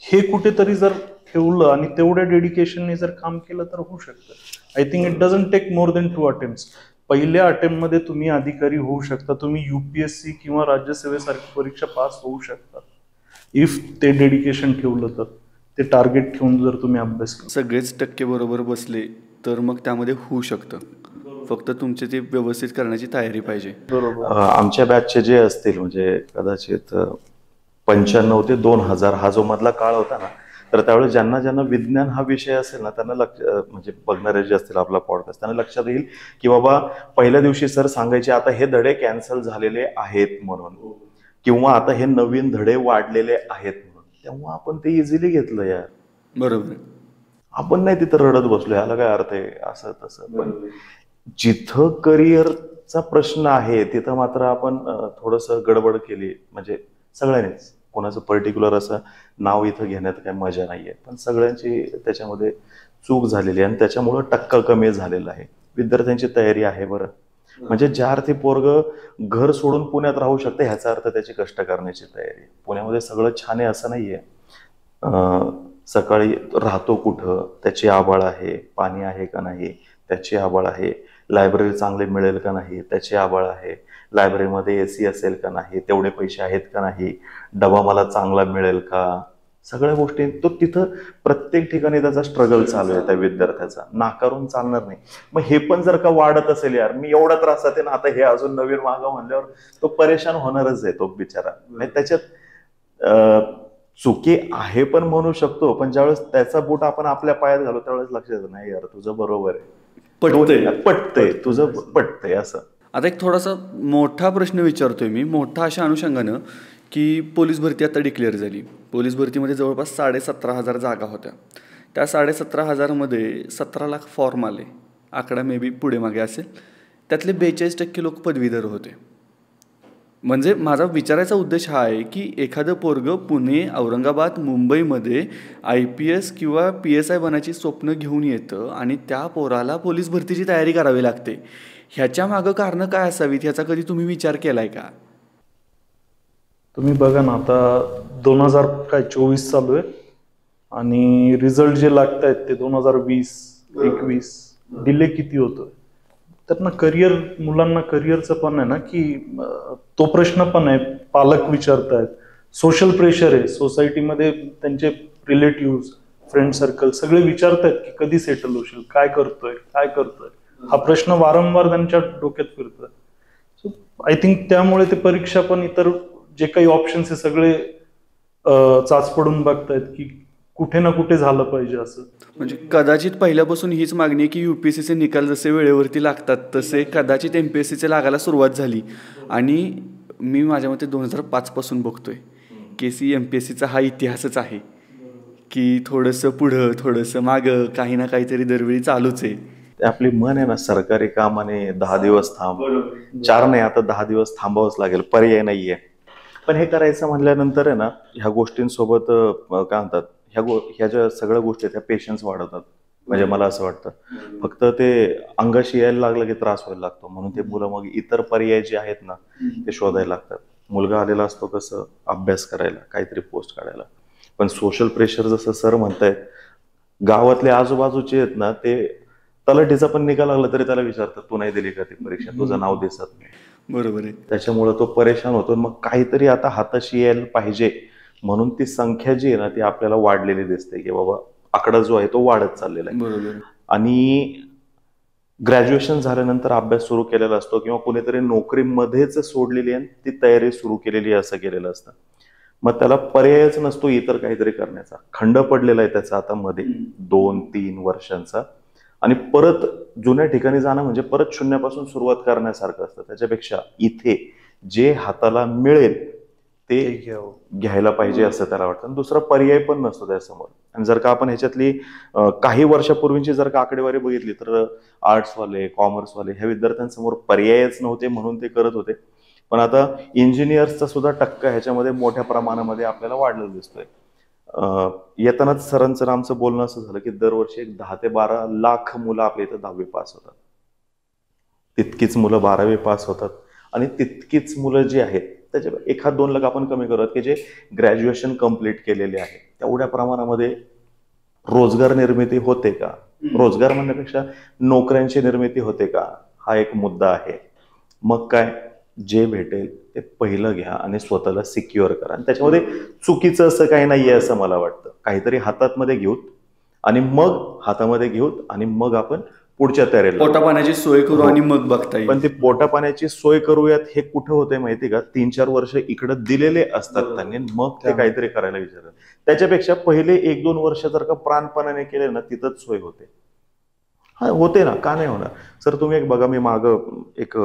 B: हे कुठेतरी जर ठेवलं आणि तेवढ्या डेडिकेशनने जर काम केलं तर होऊ शकतं. I think it doesn't take more than 2 attempts. पहिल्या अटेम्प्ट मध्ये तुम्ही अधिकारी होऊ शकता, तुम्ही UPSC किंवा राज्यसेवेसारखी परीक्षा पास होऊ शकता, इफ ते डेडिकेशन ठेवलं तर, ते टार्गेट ठेवून जर तुम्ही अभ्यास केला.
C: सगळेच टक्के बरोबर बसले तर मग त्यामध्ये होऊ शकतं. फक्त तुमची ती व्यवस्थित करण्याची तयारी पाहिजे.
B: बरोबर.
A: आमच्या बॅचचे जे असतील, म्हणजे कदाचित 95 ते 2000 हा जो मधला काळ होता ना, तर त्यावेळेस ज्यांना ज्यांना विज्ञान हा विषय असेल ना, त्यांना म्हणजे बघणारे जे असतील आपला पॉडकास्ट, त्यांना लक्षात येईल की बाबा पहिल्या दिवशी सर सांगायचे आता हे धडे कॅन्सल झालेले आहेत म्हणून, किंवा आता हे नवीन धडे वाढलेले आहेत म्हणून. तेव्हा आपण ते इझिली घेतलं यार.
C: बरोबर.
A: आपण नाही तिथं रडत बसलो, याला काय अर्थ आहे असं तसं. पण जिथं करिअरचा प्रश्न आहे तिथं मात्र आपण थोडंसं गडबड केली, म्हणजे सगळ्यांनीच. कोणाचं पर्टिक्युलर असं नाव इथं घेण्यात काही मजा नाहीये, पण सगळ्यांची त्याच्यामध्ये चूक झालेली आहे आणि त्याच्यामुळं टक्का कमी झालेला आहे. विद्यार्थ्यांची तयारी आहे बरं. म्हणजे ज्या अर्थी पोरग घर सोडून पुण्यात राहू शकते, ह्याचा अर्थ त्याची कष्ट करण्याची तयारी. पुण्यामध्ये सगळं छान आहे असं नाहीये. सकाळी राहतो कुठं, त्याची आबाळ आहे, पाणी आहे का नाही त्याची आबाळ आहे, लायब्ररी चांगली मिळेल का नाही त्याची आबाळ आहे, लायब्ररीमध्ये AC असेल का नाही, तेवढे पैसे आहेत का नाही, डबा मला चांगला मिळेल का, सगळ्या गोष्टी तो तिथं प्रत्येक ठिकाणी त्याचा स्ट्रगल चालू आहे त्या विद्यार्थ्याचा. नाकारून चालणार नाही. मग हे पण जर का वाढत असेल, यार मी एवढा त्रास आहे ना, आता हे अजून नवीन मागं म्हणल्यावर तो परेशान होणारच आहे तो बिचारा. म्हणजे त्याच्यात चुकी आहे पण म्हणू शकतो, पण ज्यावेळेस त्याचा बूट आपण आपल्या पायात घालू त्यावेळेस लक्षात येतं नाही यार तुझं बरोबर आहे, पटतंय तुझं पटतंय असं.
C: आता एक थोडासा मोठा प्रश्न विचारतोय मी, मोठा अशा अनुषंगानं की पोलीस भरती आता डिक्लेअर झाली. पोलीस भरतीमध्ये जवळपास 17,500 जागा होत्या. त्या 17,500मध्ये 17 लाख फॉर्म आले, आकडा मे बी पुढे मागे असेल. त्यातले 42% लोक पदवीधर होते. म्हणजे माझा विचारायचा उद्देश हा आहे की एखादं पोरगं पुणे, औरंगाबाद, मुंबईमध्ये IPS किंवा PSI बनायची स्वप्न घेऊन येतं आणि त्या पोराला पोलीस भरतीची तयारी करावी लागते. ह्याच्या मागं कारणं काय असावीत ह्याचा कधी तुम्ही विचार केलाय का?
B: तुम्ही बघा ना, आता 2024 चालू आहे आणि रिझल्ट जे लागत आहेत ते 2020-21 डिले किती होतोय. तर ना मुलांना करिअरचं पण आहे ना, की तो प्रश्न पण आहे. पालक विचारतायत, सोशल प्रेशर आहे सोसायटीमध्ये, त्यांचे रिलेटिव्ह, फ्रेंड सर्कल सगळे विचारतायत की कधी सेटल होशील, काय करतोय. हा प्रश्न वारंवार त्यांच्या डोक्यात फिरतोय. सो आय थिंक त्यामुळे ते परीक्षा पण इतर जे काही ऑप्शन्स आहे सगळे चाच पडून बघतायत की कुठे ना कुठे झालं पाहिजे असं.
C: म्हणजे कदाचित पहिल्यापासून हीच मागणी आहे की UPSCचे निकाल जसे वेळेवरती लागतात तसे कदाचित MPSCचे लागायला सुरुवात झाली. आणि मी माझ्या मते 2005 पासून बघतोय की MPSCचा हा इतिहासच आहे की थोडंसं पुढं थोडंसं मागं काही ना काहीतरी दरवेळी चालूच आहे.
A: आपली मन आहे ना, सरकारी कामाने 10 दिवस थांब, 4 नाही आता 10 दिवस थांबावंच लागेल, पर्याय नाहीये. पण हे करायचं म्हणल्यानंतर आहे ना, ह्या गोष्टींसोबत काय म्हणतात, ह्या ज्या सगळ्या गोष्टी त्या पेशन्स वाढवतात. म्हणजे मला असं वाटतं फक्त ते अंगाशी यायला लागलं की त्रास व्हायला लागतो. म्हणून ते मुलं मग इतर पर्याय जे आहेत ना ते शोधायला लागतात. मुलगा आलेला असतो कसं अभ्यास करायला, काहीतरी पोस्ट काढायला. पण सोशल प्रेशर जसं सर म्हणतायत, गावातले आजूबाजूचे आहेत ना, ते तलाठीचा पण निकाल लागला तरी त्याला विचारतात तू नाही दिली का ती परीक्षा, तुझं नाव दिसत नाही.
C: बरोबर आहे.
A: त्याच्यामुळे तो परेशान होतो. मग काहीतरी आता हाताशी यायला पाहिजे म्हणून ती संख्या जी आहे ना ती आपल्याला वाढलेली दिसते की बाबा आकडा जो आहे तो वाढत चाललेला आहे.
C: बरोबर.
A: आणि ग्रॅज्युएशन झाल्यानंतर अभ्यास सुरू केलेला असतो किंवा कुणीतरी नोकरीमध्येच सोडलेली आहे ती तयारी सुरू केलेली असं केलेलं असतं. मग त्याला पर्यायच नसतो इतर काहीतरी करण्याचा. खंड पडलेला आहे त्याचा आता मध्ये 2-3 वर्षांचा. आणि परत जुन्या ठिकाणी जाणं म्हणजे परत शून्यापासून सुरुवात करण्यासारखं असतं. त्याच्यापेक्षा इथे जे हाताला मिळेल ते घ्यायला पाहिजे असं त्याला वाटतं. आणि दुसरा पर्याय पण नसतो त्यासमोर. आणि जर का आपण ह्याच्यातली काही वर्षापूर्वीची जर का आकडेवारी बघितली तर आर्ट्सवाले, कॉमर्सवाले ह्या विद्यार्थ्यांसमोर पर्यायच नव्हते म्हणून ते करत होते. पण आता इंजिनियर्सचा सुद्धा टक्का ह्याच्यामध्ये मोठ्या प्रमाणामध्ये आपल्याला वाढलेला दिसतोय. येतानाच सरांचं आमचं बोलणं असं झालं की दरवर्षी 10 ते 12 लाख मुलं आपल्या इथं 10वी पास होतात. तितकीच मुलं 12वी पास होतात आणि तितकीच मुलं जी आहेत त्याच्या 1-2 लाख आपण कमी करत की जे ग्रॅज्युएशन कम्प्लीट केलेले आहे. तेवढ्या प्रमाणामध्ये रोजगार निर्मिती होते का? रोजगार म्हणण्यापेक्षा नोकऱ्यांची निर्मिती होते का? हा एक मुद्दा आहे. मग काय, जे भेटेल ते पहिलं घ्या आणि स्वतःला सिक्युअर करा. आणि त्याच्यामध्ये चुकीचं असं काही नाहीये असं मला वाटतं. काहीतरी हातामध्ये घेऊत आणि मग आपण पुढच्या तयारीला
C: पोटा पाण्याची सोय करू आणि मग बघता येईल.
A: पण ते पोटा पाण्याची सोय करूयात हे कुठं होतंय माहिती का? 3-4 वर्ष इकडे दिलेले असतात त्यांनी, मग ते काहीतरी करायला विचारतात. त्याच्यापेक्षा पहिले 1-2 वर्ष जर का प्राणपणाने केले ना तिथंच सोय होते. हा होते ना, का नाही होणार? सर तुम्ही एक बघा, मी मागं एक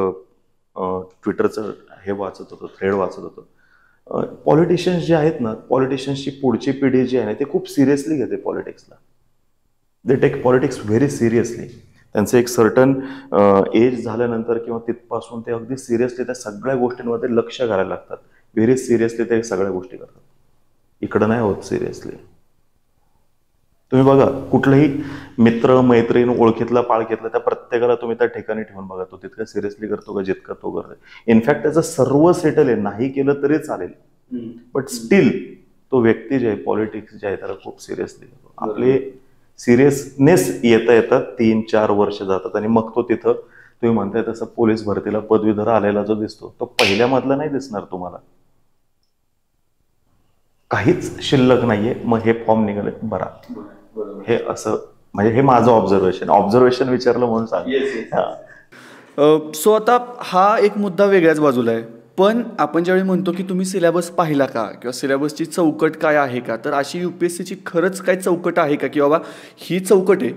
A: ट्विटरचं हे वाचत होतो, थ्रेड वाचत होतो. पॉलिटिशियन्स जे आहेत ना, पॉलिटिशियन्सची पुढची पिढी जी आहे ना ते खूप सिरियसली घेते पॉलिटिक्सला. They take politics very seriously. त्यांचं एक सर्टन एज झाल्यानंतर किंवा तिथपासून ते अगदी सिरियसली त्या सगळ्या गोष्टींमध्ये लक्ष घालायला लागतात. व्हेरी सिरियसली ते सगळ्या गोष्टी करतात. इकडं नाही होत सिरियसली. तुम्ही बघा, कुठलाही मित्र मैत्रीण ओळखीतला पाळखीतला त्या प्रत्येकाला तुम्ही त्या ठिकाणी ठेवून बघा, तो तितकं सिरियसली करतो का जितकं तो करतो. इनफॅक्ट त्याचं सर्व सेटल आहे, नाही केलं तरी चालेल, बट स्टील तो व्यक्ती जे आहे, पॉलिटिक्स जे आहे त्याला खूप सिरियसली घेतो. आपले सिरियसनेस येता येतात 3-4 वर्ष जातात आणि मग तो तिथं तुम्ही म्हणताय तसं पोलीस भरतीला पदवीधर आलेला जो दिसतो तो पहिल्या मधला नाही दिसणार तुम्हाला. काहीच शिल्लक नाहीये. मग हे फॉर्म निघाले बरा, हे असं म्हणजे हे माझं ऑब्झर्वेशन विचारलं म्हणून सांग.
C: सो आता हा एक मुद्दा वेगळ्याच बाजूला आहे. पण आपण ज्यावेळी म्हणतो की तुम्ही सिलेबस पाहिला का किंवा सिलेबसची चौकट काय आहे का, तर अशी UPSCची खरंच काय चौकट आहे का की बाबा ही चौकट आहे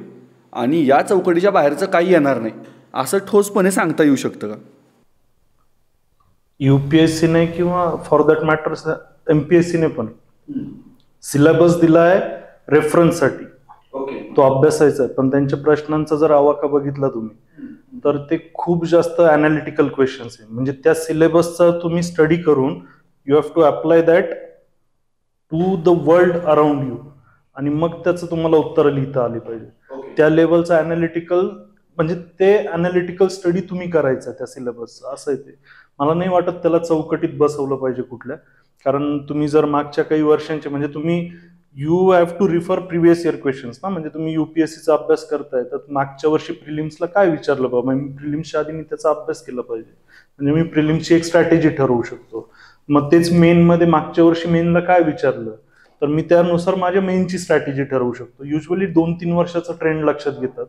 C: आणि या चौकटीच्या बाहेरचं काही येणार नाही असं ठोसपणे सांगता येऊ शकतं का?
B: UPSCने किंवा फॉर दॅट मॅटर MPSCने पण सिलेबस दिलाय रेफरन्ससाठी, तो अभ्यासायचा आहे. पण त्यांच्या प्रश्नांचा जर आवाका बघितला तुम्ही तर ते खूप जास्त अनालिटिकल क्वेश्चन्स आहे. म्हणजे त्या सिलेबसचा तुम्ही स्टडी करून you have to apply that to the world around you, आणि मग त्याचं तुम्हाला उत्तर लिहिता आली पाहिजे. त्या लेवलचं अनालिटिकल, म्हणजे ते अनालिटिकल स्टडी तुम्ही करायचं त्या सिलेबसचं, असं आहे ते. मला नाही वाटत त्याला चौकटीत बसवलं पाहिजे कुठल्या, कारण तुम्ही जर मागच्या काही वर्षांचे, म्हणजे तुम्ही you have to refer previous year questions ना. म्हणजे तुम्ही युपीएससीचा अभ्यास करताय तर मागच्या वर्षी प्रिलिम्सला काय विचारलं बाबा, मी प्रिलिम्सच्या आधी मी त्याचा अभ्यास केला पाहिजे. म्हणजे मी प्रिलिम्सची एक स्ट्रॅटेजी ठरवू शकतो. मग तेच मेन मध्ये मागच्या वर्षी मेनला काय विचारलं तर मी त्यानुसार माझ्या मेनची स्ट्रॅटेजी ठरवू शकतो. युजली 2-3 वर्षाचा ट्रेंड लक्षात घेतात.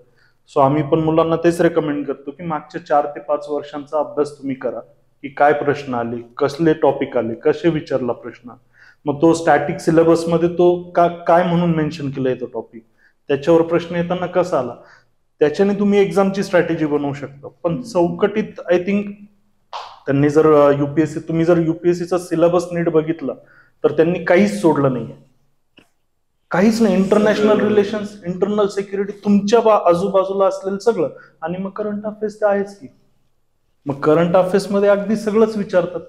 B: सो आम्ही पण मुलांना तेच रेकमेंड करतो की मागच्या 4 ते 5 वर्षांचा अभ्यास तुम्ही करा, की काय प्रश्न आले, कसले टॉपिक आले, कसे विचारला प्रश्न, मग तो स्टॅटिक सिलेबस मध्ये तो काय म्हणून मेन्शन केलाय तो टॉपिक, त्याच्यावर प्रश्न येताना कसा आला, त्याच्याने तुम्ही एक्झामची स्ट्रॅटेजी बनवू शकता. पण चौकटीत आय थिंक त्यांनी जर तुम्ही जर युपीएससीचा सिलेबस नीट बघितला तर त्यांनी काहीच सोडलं नाहीये, काहीच नाही. इंटरनॅशनल रिलेशन्स, इंटरनल सिक्युरिटी, तुमच्या आजूबाजूला असलेलं सगळं, आणि मग करंट अफेअर्स ते आहेच की. मग करंट अफेअर्स मध्ये अगदी सगळंच विचारतात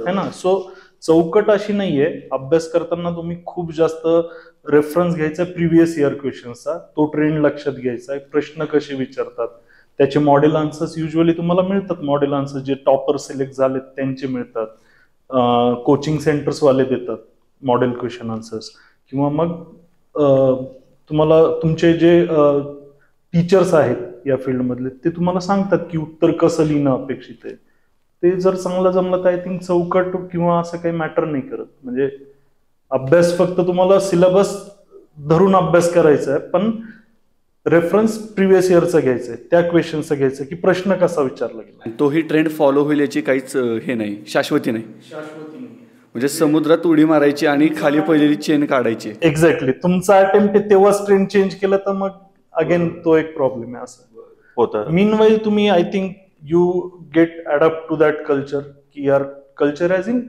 B: है ना. सो चौकट अशी नाहीये. अभ्यास करताना तुम्ही खूप जास्त रेफरन्स घ्यायचा प्रिव्हियस इयर क्वेश्चन्सचा, तो ट्रेंड लक्षात घ्यायचा, प्रश्न कसे विचारतात, त्याचे मॉडेल आन्सर्स युजली तुम्हाला मिळतात. मॉडेल आन्सर्स जे टॉपर सिलेक्ट झालेत त्यांचे मिळतात, कोचिंग सेंटर्स वाले देतात मॉडेल क्वेश्चन आन्सर्स, किंवा मग तुम्हाला तुमचे जे टीचर्स आहेत या फील्डमधले ते तुम्हाला सांगतात की उत्तर कसं लिहिणं अपेक्षित आहे. ते जर चांगलं जमलं तर आय थिंक चौकट किंवा असं काही मॅटर नाही करत. म्हणजे अभ्यास फक्त तुम्हाला सिलेबस धरून अभ्यास करायचा आहे, पण रेफरन्स प्रिव्हियस इयरचं घ्यायचंय, त्या क्वेश्चनचं घ्यायचं की प्रश्न कसा विचारला गेला.
C: तोही ट्रेंड फॉलो होईल याची काहीच हे नाही, शाश्वती नाही. म्हणजे समुद्रात उडी मारायची आणि खाली पहिलेली चेन काढायची.
B: एक्झॅक्टली. तुमचा अटेम्प्ट आहे तेव्हाच ट्रेंड चेंज केलं तर मग अगेन तो एक प्रॉब्लेम आहे. असं
A: होतं.
B: मीनवाईल तुम्ही I think you get adapt to that culture, की यार कल्चर ॲज इन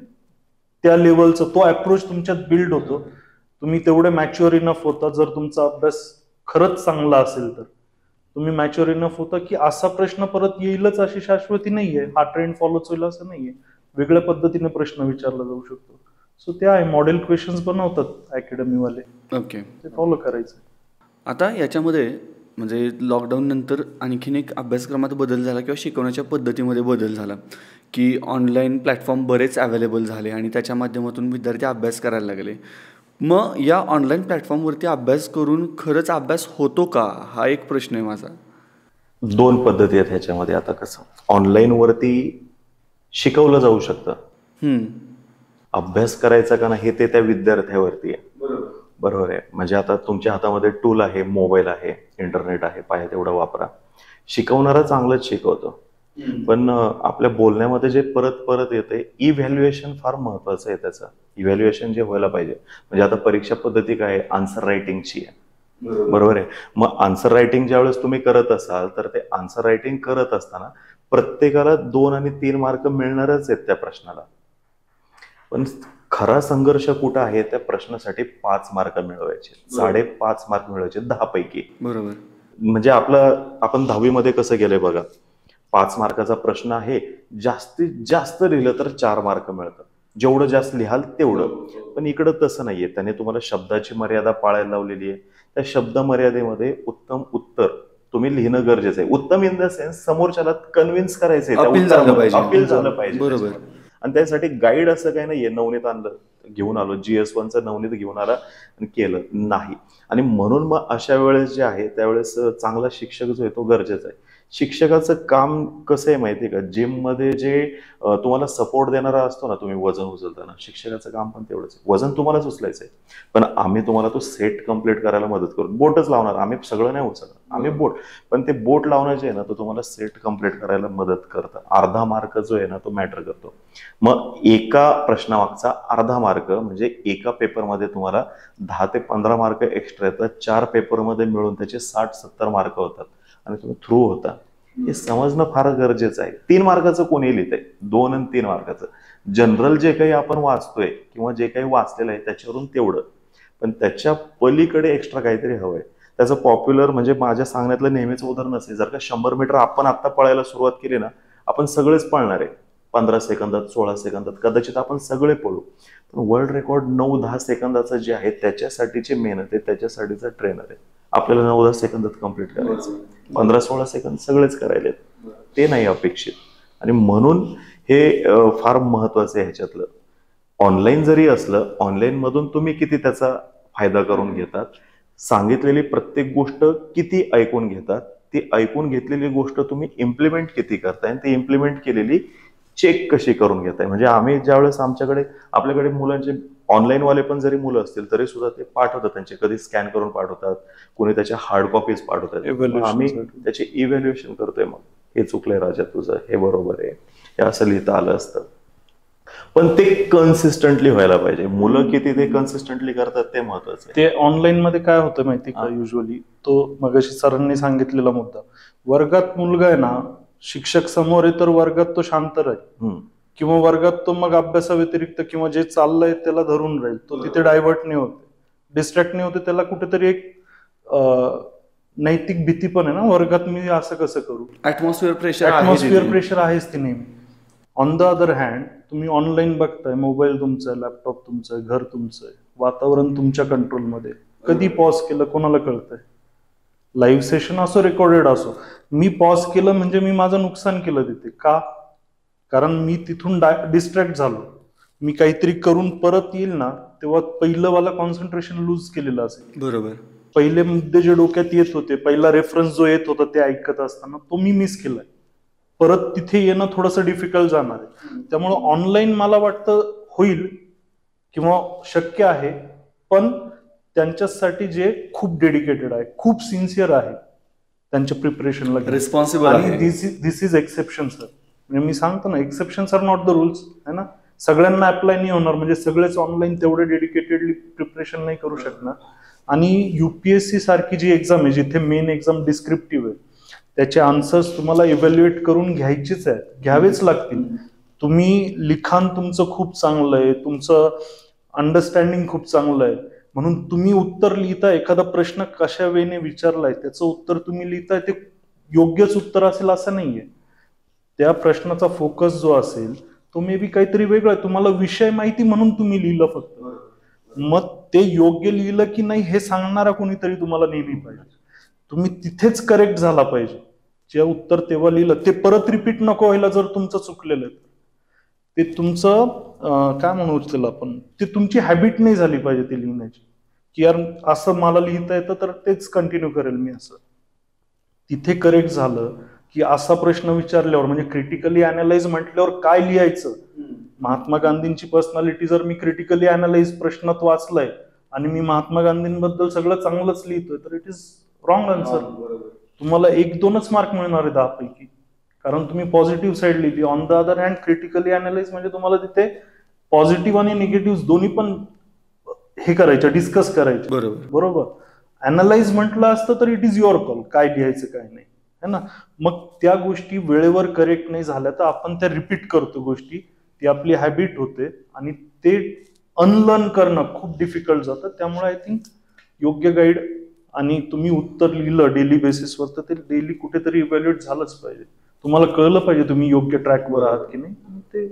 B: त्या लेवलचं तो अप्रोच तुमच्यात बिल्ड होतो. तुम्ही तेवढे मॅच्युअर इनफ होता, जर तुमचा अभ्यास खरंच चांगला असेल तर तुम्ही मॅच्युअर इनफ होता की असा प्रश्न परत येईलच अशी शाश्वती नाहीये, हा ट्रेंड फॉलोच होईल असं नाहीये, वेगळ्या पद्धतीने प्रश्न विचारला जाऊ शकतो. सो ते आहे, मॉडेल क्वेश्चन्स बनवतात अकॅडमीवाले,
C: ओके,
B: ते फॉलो करायचं.
C: आता याच्यामध्ये म्हणजे लॉकडाऊन नंतर आणखीन एक अभ्यासक्रमात बदल झाला किंवा शिकवण्याच्या पद्धतीमध्ये बदल झाला, की ऑनलाईन प्लॅटफॉर्म बरेच अवेलेबल झाले आणि त्याच्या माध्यमातून विद्यार्थी अभ्यास करायला लागले. मग या ऑनलाईन प्लॅटफॉर्मवरती अभ्यास करून खरंच अभ्यास होतो का, हा एक प्रश्न आहे माझा.
A: 2 पद्धती आहेत ह्याच्यामध्ये. आता कसं ऑनलाईन वरती शिकवलं जाऊ शकतं, अभ्यास करायचा का नाही हे ते त्या विद्यार्थ्यावरती आहे. बरोबर आहे. म्हणजे आता तुमच्या हातामध्ये टूल आहे, मोबाईल आहे, इंटरनेट आहे, पाहिजे तेवढं वापरा. शिकवणारा चांगलंच शिकवतो, पण आपल्या बोलण्यामध्ये जे परत परत येते, इव्हॅल्युएशन फार महत्वाचं आहे. त्याचं इव्हॅल्युएशन जे व्हायला पाहिजे. म्हणजे आता परीक्षा पद्धती काय आहे, आन्सर रायटिंगची आहे. बरोबर आहे. मग आन्सर रायटिंग ज्यावेळेस तुम्ही करत असाल तर ते आन्सर रायटिंग करत असताना प्रत्येकाला 2 आणि 3 मार्क मिळणारच आहेत त्या प्रश्नाला. पण खरा संघर्ष कुठं आहे, त्या प्रश्नासाठी 5 मार्क मिळवायचे, 5.5 मार्क मिळवायचे 10 पैकी.
C: बरोबर.
A: म्हणजे आपण 10वी मध्ये कसं गेलंय बघा, 5 मार्काचा प्रश्न आहे, जास्तीत जास्त लिहिलं तर 4 मार्क मिळतात, जेवढं जास्त लिहाल तेवढं. पण इकडं तसं नाहीये. त्याने तुम्हाला शब्दाची मर्यादा पाळायला लावलेली आहे. त्या शब्द मर्यादेमध्ये उत्तम उत्तर तुम्ही लिहिणं गरजेचं आहे. उत्तम इन द सेन्स समोरच्याला कन्व्हिन्स करायचंय, अपील झालं पाहिजे.
C: बरोबर.
A: आणि त्यासाठी गाईड असं काही नाहीये, नवनीत घेऊन आलो, GS1चं नवनीत घेऊन आला आणि केलं नाही. आणि म्हणून मग अशा वेळेस जे आहे त्यावेळेस चांगला शिक्षक जो आहे तो गरजेचा आहे. शिक्षकाचं काम कसं आहे माहितीये का, जिम मध्ये जे तुम्हाला सपोर्ट देणारा असतो ना, तुम्ही वजन उचलताना, शिक्षकाचं काम पण तेवढंच आहे. वजन तुम्हालाच उचलायचंय, पण आम्ही तुम्हाला तो सेट कम्प्लीट करायला मदत करू. बोटच लावणार, आम्ही सगळं नाही उचलणार, आम्ही बोट. पण ते बोट लावणं जे आहे ना, तो तुम्हाला सेट कम्प्लीट करायला मदत करतं. अर्धा मार्क जो आहे ना तो मॅटर करतो. मग एका प्रश्नामागचा अर्धा मार्क म्हणजे एका पेपरमध्ये तुम्हाला 10 ते 15 मार्क एक्स्ट्रा येतात. 4 पेपरमध्ये मिळून त्याचे 60-70 मार्क होतात आणि तुम्ही थ्रू होता. हे समजणं फार गरजेचं आहे. 3 मार्काचं कोणी लिहितंय, 2 आणि 3 मार्काचं. जनरल जे काही आपण वाचतोय किंवा जे काही वाचलेलं आहे त्याच्यावरून तेवढं, पण त्याच्या पलीकडे एक्स्ट्रा काहीतरी हवंय. त्याचं पॉप्युलर म्हणजे माझ्या सांगण्यातलं नेहमीच उदाहरण असेल, जर का 100 मीटर आपण आता पळायला सुरुवात केली ना, आपण सगळेच पळणार आहे 15 सेकंदात, 16 सेकंदात, कदाचित आपण सगळे पळू. पण वर्ल्ड रेकॉर्ड 9-10 सेकंदाचं जे आहे त्याच्यासाठीची मेहनत आहे, त्याच्यासाठीचा ट्रेनर आहे. आपल्याला 9-10 सेकंदात कम्प्लीट करायचं, 15-16 सेकंद सगळेच करायलेत, ते नाही अपेक्षित. आणि म्हणून हे फार महत्वाचं आहे ह्याच्यातलं. ऑनलाईन जरी असलं, ऑनलाईन मधून तुम्ही किती त्याचा फायदा करून घेतात, सांगितलेली प्रत्येक गोष्ट किती ऐकून घेतात, ती ऐकून घेतलेली गोष्ट तुम्ही इम्प्लिमेंट किती करताय, ती इम्प्लिमेंट केलेली चेक कशी करून घेताय. म्हणजे आम्ही ज्यावेळेस आपल्याकडे मुलांचे ऑनलाईन वाले पण जरी मुलं असतील तरी सुद्धा ते पाठवतात, त्यांचे कधी स्कॅन करून पाठवतात, कोणी त्याच्या हार्ड कॉपीज पाठवतात, आम्ही त्याचे इव्हॅल्युएशन करतोय. मग हे चुकलंय राजा तुझं, हे बरोबर आहे, हे असं लिहिता आलं असतं. पण ते कन्सिस्टंटली व्हायला पाहिजे. मुलं किती ते कन्सिस्टंटली करतात ते महत्वाचं आहे.
B: ते ऑनलाईन मध्ये काय होतं माहिती का, युजली तो मगाशी सरांनी सांगितलेला मुद्दा, वर्गात मुलगा आहे ना, शिक्षक समोर आहे तर वर्गात तो शांत राहील, किंवा वर्गात तो मग अभ्यासाव्यतिरिक्त किंवा जे चाललंय त्याला धरून राहील, तो तिथे डायव्हर्ट नाही होते, डिस्ट्रॅक्ट नाही होते. त्याला कुठेतरी एक नैतिक भीती पण आहे ना वर्गात, मी असं कसं करू, ऍटमॉस्फिअर प्रेशर आहेच ते नेहमी. ऑन द अदर हँड तुम्ही ऑनलाईन बघताय, मोबाईल तुमचा, लॅपटॉप तुमचं, घर तुमचं, वातावरण तुमच्या कंट्रोलमध्ये, कधी पॉज केलं कोणाला कळतंय. लाईव्ह सेशन असो, रेकॉर्डेड असो, मी पॉज केलं म्हणजे मी माझं नुकसान केलं तिथे. का? कारण मी तिथून डिस्ट्रॅक्ट झालो. मी काहीतरी करून परत येईल ना, तेव्हा पहिलं वाला कॉन्सन्ट्रेशन लूज केलेलं असेल.
C: बरोबर.
B: पहिले मुद्दे जे डोक्यात येत होते, पहिला रेफरन्स जो येत होता ते ऐकत असताना तो मी मिस केलाय. परत तिथे येणं थोडंसं डिफिकल्ट जाणार आहे. त्यामुळे ऑनलाईन मला वाटतं होईल किंवा शक्य आहे, पण त्यांच्यासाठी जे खूप डेडिकेटेड आहे, खूप सिन्सिअर आहे त्यांच्या प्रिपरेशनला,
C: रिस्पॉन्सिबल आहे.
B: This is exception sir. म्हणजे मी सांगतो ना, exceptions are not the rules, है ना. सगळ्यांना अप्लाय नाही होणार, म्हणजे सगळेच ऑनलाईन तेवढे डेडिकेटेडली प्रिपरेशन नाही करू शकणार. आणि युपीएससी सारखी जी एक्झाम आहे, जिथे मेन एक्झाम डिस्क्रिप्टिव्ह आहे, त्याचे आन्सर्स तुम्हाला इव्हॅल्युएट करून घ्यायचेच आहेत, घ्यावेच लागतील. तुम्ही लिखाण तुमचं खूप चांगलं आहे, तुमचं अंडरस्टँडिंग खूप चांगलं आहे, म्हणून तुम्ही उत्तर लिहिताय, एखादा प्रश्न कशा वेने विचारलाय त्याचं उत्तर तुम्ही लिहिताय, ते योग्यच उत्तर असेल असं नाहीये. त्या प्रश्नाचा फोकस जो असेल तो मे बी काहीतरी वेगळा आहे. तुम्हाला विषय माहिती म्हणून तुम्ही लिहिलं फक्त, मग ते योग्य लिहिलं की नाही हे सांगणारा कोणीतरी तुम्हाला नेहमी पाहिजे. तुम्ही तिथेच करेक्ट झाला पाहिजे. जे उत्तर तेव्हा लिहिलं ते परत रिपीट नको व्हायला. जर तुमचं चुकलेलं आहे ते तुमचं काय म्हणू त्याला आपण, ते तुमची हॅबिट नाही झाली पाहिजे ते लिहिण्याची, की यार असं मला लिहिता येतं तर तेच कंटिन्यू करेल मी असं. तिथे करेक्ट झालं की असा प्रश्न विचारल्यावर, म्हणजे क्रिटिकली अनालाइज म्हटल्यावर काय लिहायचं. महात्मा गांधींची पर्सनॅलिटी जर मी क्रिटिकली अनालाइज प्रश्नात वाचलंय आणि मी महात्मा गांधींबद्दल सगळं चांगलंच लिहितोय, तर इट इज रॉंग आन्सर. तुम्हाला 1-2च मार्क मिळणार आहे 10 पैकी, कारण तुम्ही पॉझिटिव्ह साईड लिहिली. On the other hand critically analyse म्हणजे तुम्हाला तिथे पॉझिटिव्ह आणि निगेटिव्ह दोन्ही पण हे करायचं, डिस्कस करायचं. बरोबर. अनालाइज म्हटलं असतं तर इट इज युअर कॉल, काय लिहायचं काय नाही, है ना. मग त्या गोष्टी वेळेवर करेक्ट नाही झाल्या तर आपण त्या रिपीट करतो गोष्टी, ती आपली हॅबिट होते आणि ते अनलर्न करणं खूप डिफिकल्ट जातं. त्यामुळे आय थिंक योग्य गाईड आणि तुम्ही उत्तर लिहिलं डेली बेसिसवर तर ते डेली कुठेतरी इव्हॅल्युएट झालंच पाहिजे. तुम्हाला कळलं पाहिजे तुम्ही योग्य ट्रॅकवर आहात की नाही. ते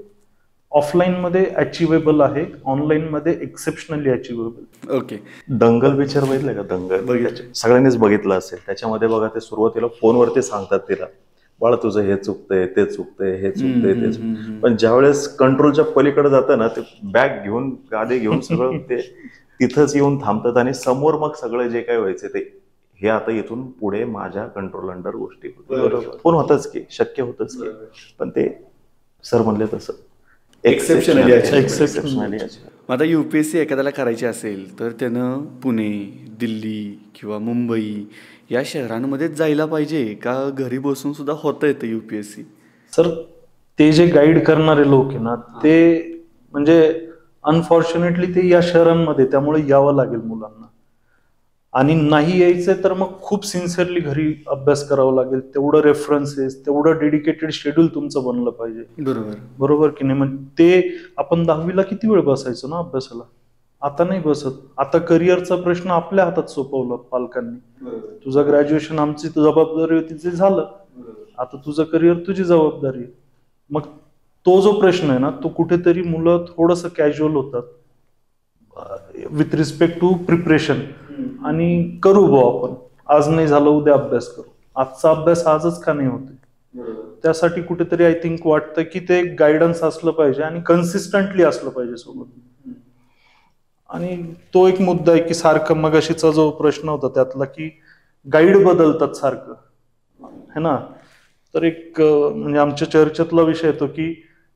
B: ऑफलाईन मध्ये अचिवेबल आहे, ऑनलाईन मध्ये एक्सेप्शनली अचिवेबल.
C: ओके.
A: दंगल पिक्चर बघितलं का? दंगल सगळ्यांनीच बघितलं असेल. त्याच्यामध्ये बघा ते सुरुवातीला फोनवरती सांगतात तिला, बाळा तुझं हे चुकतंय, ते चुकतंय, हे चुकतंय, ते चुकतंय. पण ज्यावेळेस कंट्रोलच्या पलीकडे जातं ना, ते बॅग घेऊन, गाडी घेऊन सगळं ते तिथंच येऊन थांबतात आणि समोर मग सगळं जे काय व्हायचं ते, हे आता इथून पुढे माझ्या कंट्रोल अंडर गोष्टी होतील. फोन होतच की, शक्य होतच की, पण ते सर म्हणले तसं
C: एक्सेप्शनली.
B: आता
C: युपीएससी एखाद्याला करायची असेल तर त्यानं पुणे, दिल्ली किंवा मुंबई या शहरांमध्येच जायला पाहिजे का घरी बसून सुद्धा होता येतं युपीएससी?
B: सर ते जे गाईड करणारे लोक आहे ना, ते म्हणजे अनफॉर्च्युनेटली ते या शहरांमध्ये, त्यामुळे यावं लागेल मुलांना. आणि नाही यायचंय तर मग खूप सिन्सिअरली घरी अभ्यास करावा लागेल. तेवढं रेफरन्सेस, तेवढं डेडिकेटेड शेड्यूल तुमचं बनलं पाहिजे.
C: बरोबर.
B: बरोबर की नाही. मग ते आपण 10वीला किती वेळ बसायचो ना अभ्यासाला, आता नाही बसत. आता करिअरचा प्रश्न आपल्या हातात सोपवला पालकांनी. तुझं ग्रॅज्युएशन आमची जबाबदारी होती, ते झालं, आता तुझं करिअर तुझी जबाबदारी आहे. मग तो जो प्रश्न आहे ना, तो कुठेतरी मुलं थोडंसं कॅज्युअल होतात विथ रिस्पेक्ट टू प्रिपरेशन. आणि करू आपण, आज नाही झालं उद्या अभ्यास करू, आजचा अभ्यास आजच का नाही होते. त्यासाठी कुठेतरी आय थिंक वाटतं की ते गायडन्स असलं पाहिजे आणि कन्सिस्टंटली असलं पाहिजे सोबत. आणि तो एक मुद्दा आहे की सारखं मगाशीचा जो प्रश्न होता त्यातला, की गाईड बदलतात सारखं, है ना. तर एक म्हणजे आमच्या चर्चेतला विषय येतो की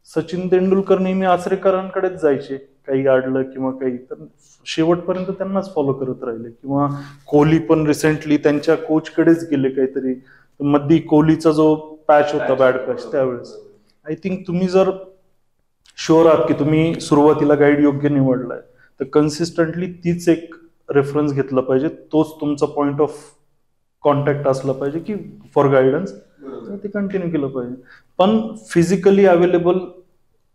B: सचिन तेंडुलकर नेहमी आचरेकरांकडेच जायचे, काही अडलं किंवा काही, तर शेवटपर्यंत त्यांनाच फॉलो करत राहिले. किंवा कोहली पण रिसेंटली त्यांच्या कोचकडेच गेले काहीतरी, मध्ये कोहलीचा जो पॅच होता, बॅड पॅच, त्यावेळेस आय थिंक तुम्ही जर शुअर आहात की तुम्ही सुरुवातीला गाईड योग्य निवडलाय, तर कन्सिस्टंटली तीच एक रेफरन्स घेतला पाहिजे, तोच तुमचा पॉइंट ऑफ कॉन्टॅक्ट असला पाहिजे की फॉर गायडन्स, ते कंटिन्यू केलं पाहिजे. पण physically available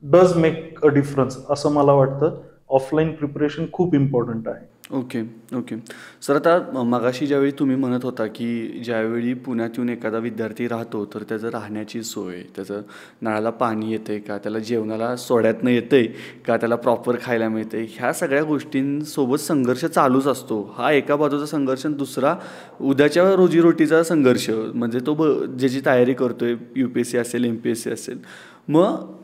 B: does make a difference असं मला वाटतं. ऑफलाईन प्रिपरेशन खूप इम्पॉर्टंट आहे.
C: ओके ओके सर, आता मगाशी ज्यावेळी तुम्ही म्हणत होता की ज्यावेळी पुण्यात येऊन एखादा विद्यार्थी राहतो तर त्याचं राहण्याची सोय, त्याचं नळाला पाणी येते का, त्याला जेवणाला सोड्यातनं येतंय का, त्याला प्रॉपर खायला मिळते, ह्या सगळ्या गोष्टींसोबत संघर्ष चालूच असतो. हा एका बाजूचा संघर्ष, दुसरा उद्याच्या रोजीरोटीचा संघर्ष, म्हणजे तो ज्याची तयारी करतोय, UPSC असेल, MPSC असेल. मग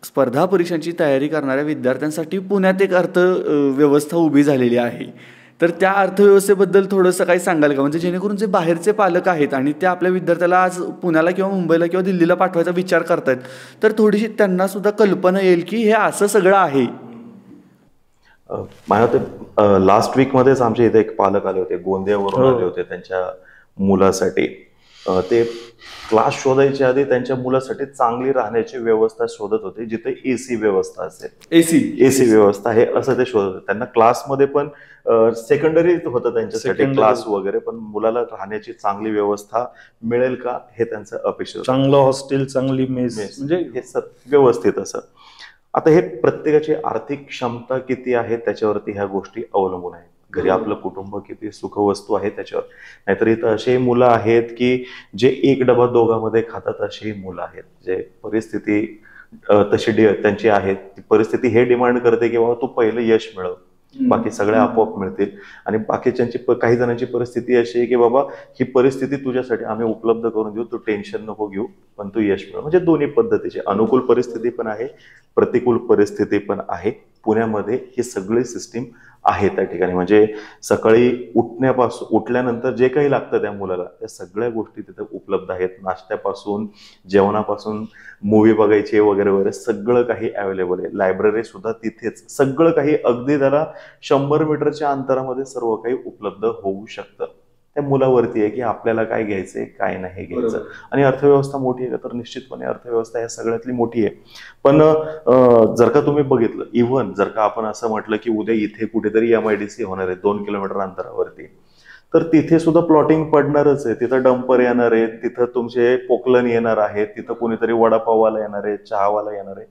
C: स्पर्धा परीक्षांची तयारी करणाऱ्या विद्यार्थ्यांसाठी पुण्यात एक अर्थव्यवस्था उभी झालेली आहे. तर त्या अर्थव्यवस्थेबद्दल थोडंसं काही सांगाल का, म्हणजे जेणेकरून जे बाहेरचे पालक आहेत आणि ते आपल्या विद्यार्थ्याला आज पुण्याला किंवा मुंबईला किंवा दिल्लीला पाठवायचा विचार करतायत, तर थोडीशी त्यांना सुद्धा कल्पना येईल की हे असं सगळं आहे.
A: माझ्या ते लास्ट वीकमध्येच आमच्या इथे एक पालक आले होते, गोंदियावरून आले होते त्यांच्या मुलासाठी. ते क्लास शोधायच्या आधी त्यांच्या मुलासाठी चांगली राहण्याची व्यवस्था शोधत होते, जिथे AC व्यवस्था असेल, एसी व्यवस्था आहे असं ते शोधत होते. त्यांना क्लासमध्ये पण सेकंडरी होतं त्यांच्यासाठी क्लास वगैरे, पण मुलाला राहण्याची चांगली व्यवस्था मिळेल का हे त्यांचं अपेक्षित,
B: चांगलं हॉस्टेल, चांगली मेस,
A: म्हणजे हे व्यवस्थित असं. आता हे प्रत्येकाची आर्थिक क्षमता किती आहे त्याच्यावरती ह्या गोष्टी अवलंबून आहेत. घरी आपलं कुटुंब किती सुखवस्तू आहे त्याच्यावर. नाहीतर इथं अशी मुलं आहेत की जे एक डबा दोघांमध्ये खातात, अशी मुलं आहेत जे परिस्थिती तशी त्यांची आहे. ती परिस्थिती हे डिमांड करते की बाबा तू पहिलं यश मिळव, बाकी सगळे आपोआप मिळतील. आणि बाकीच्यांची काही जणांची परिस्थिती अशी आहे की बाबा ही परिस्थिती तुझ्यासाठी आम्ही उपलब्ध करून देऊ, तू टेन्शन नको घेऊ, पण तू यश मिळव. म्हणजे दोन्ही पद्धतीची अनुकूल परिस्थिती पण आहे, प्रतिकूल परिस्थिती पण आहे. पुण्यामध्ये ही सगळी सिस्टीम आहे त्या ठिकाणी. म्हणजे सकाळी उठल्यानंतर जे काही लागतं त्या मुलाला, त्या सगळ्या गोष्टी तिथे उपलब्ध आहेत. नाश्त्यापासून, जेवणापासून, मूवी बघायची वगैरे वगैरे सगळं काही अवेलेबल आहे. लायब्ररी सुद्धा तिथेच, सगळं काही अगदी त्याला 100 मीटरच्या अंतरामध्ये सर्व काही उपलब्ध होऊ शकतं. त्या मुलावरती आहे की आपल्याला काय घ्यायचंय, काय नाही घ्यायचं. आणि अर्थव्यवस्था मोठी आहे तर निश्चितपणे अर्थव्यवस्था ह्या सगळ्यातली मोठी आहे. पण जर का तुम्ही बघितलं, इव्हन जर का आपण असं म्हटलं की उद्या इथे कुठेतरी MIDC होणार आहे 2 किलोमीटर अंतरावरती, तर तिथे सुद्धा प्लॉटिंग पडणारच आहे. तिथं डंपर येणार आहे, तिथं तुमचे पोकलन येणार आहे, तिथं कोणीतरी वडापाववाला येणार आहे, चहावाला येणार आहे.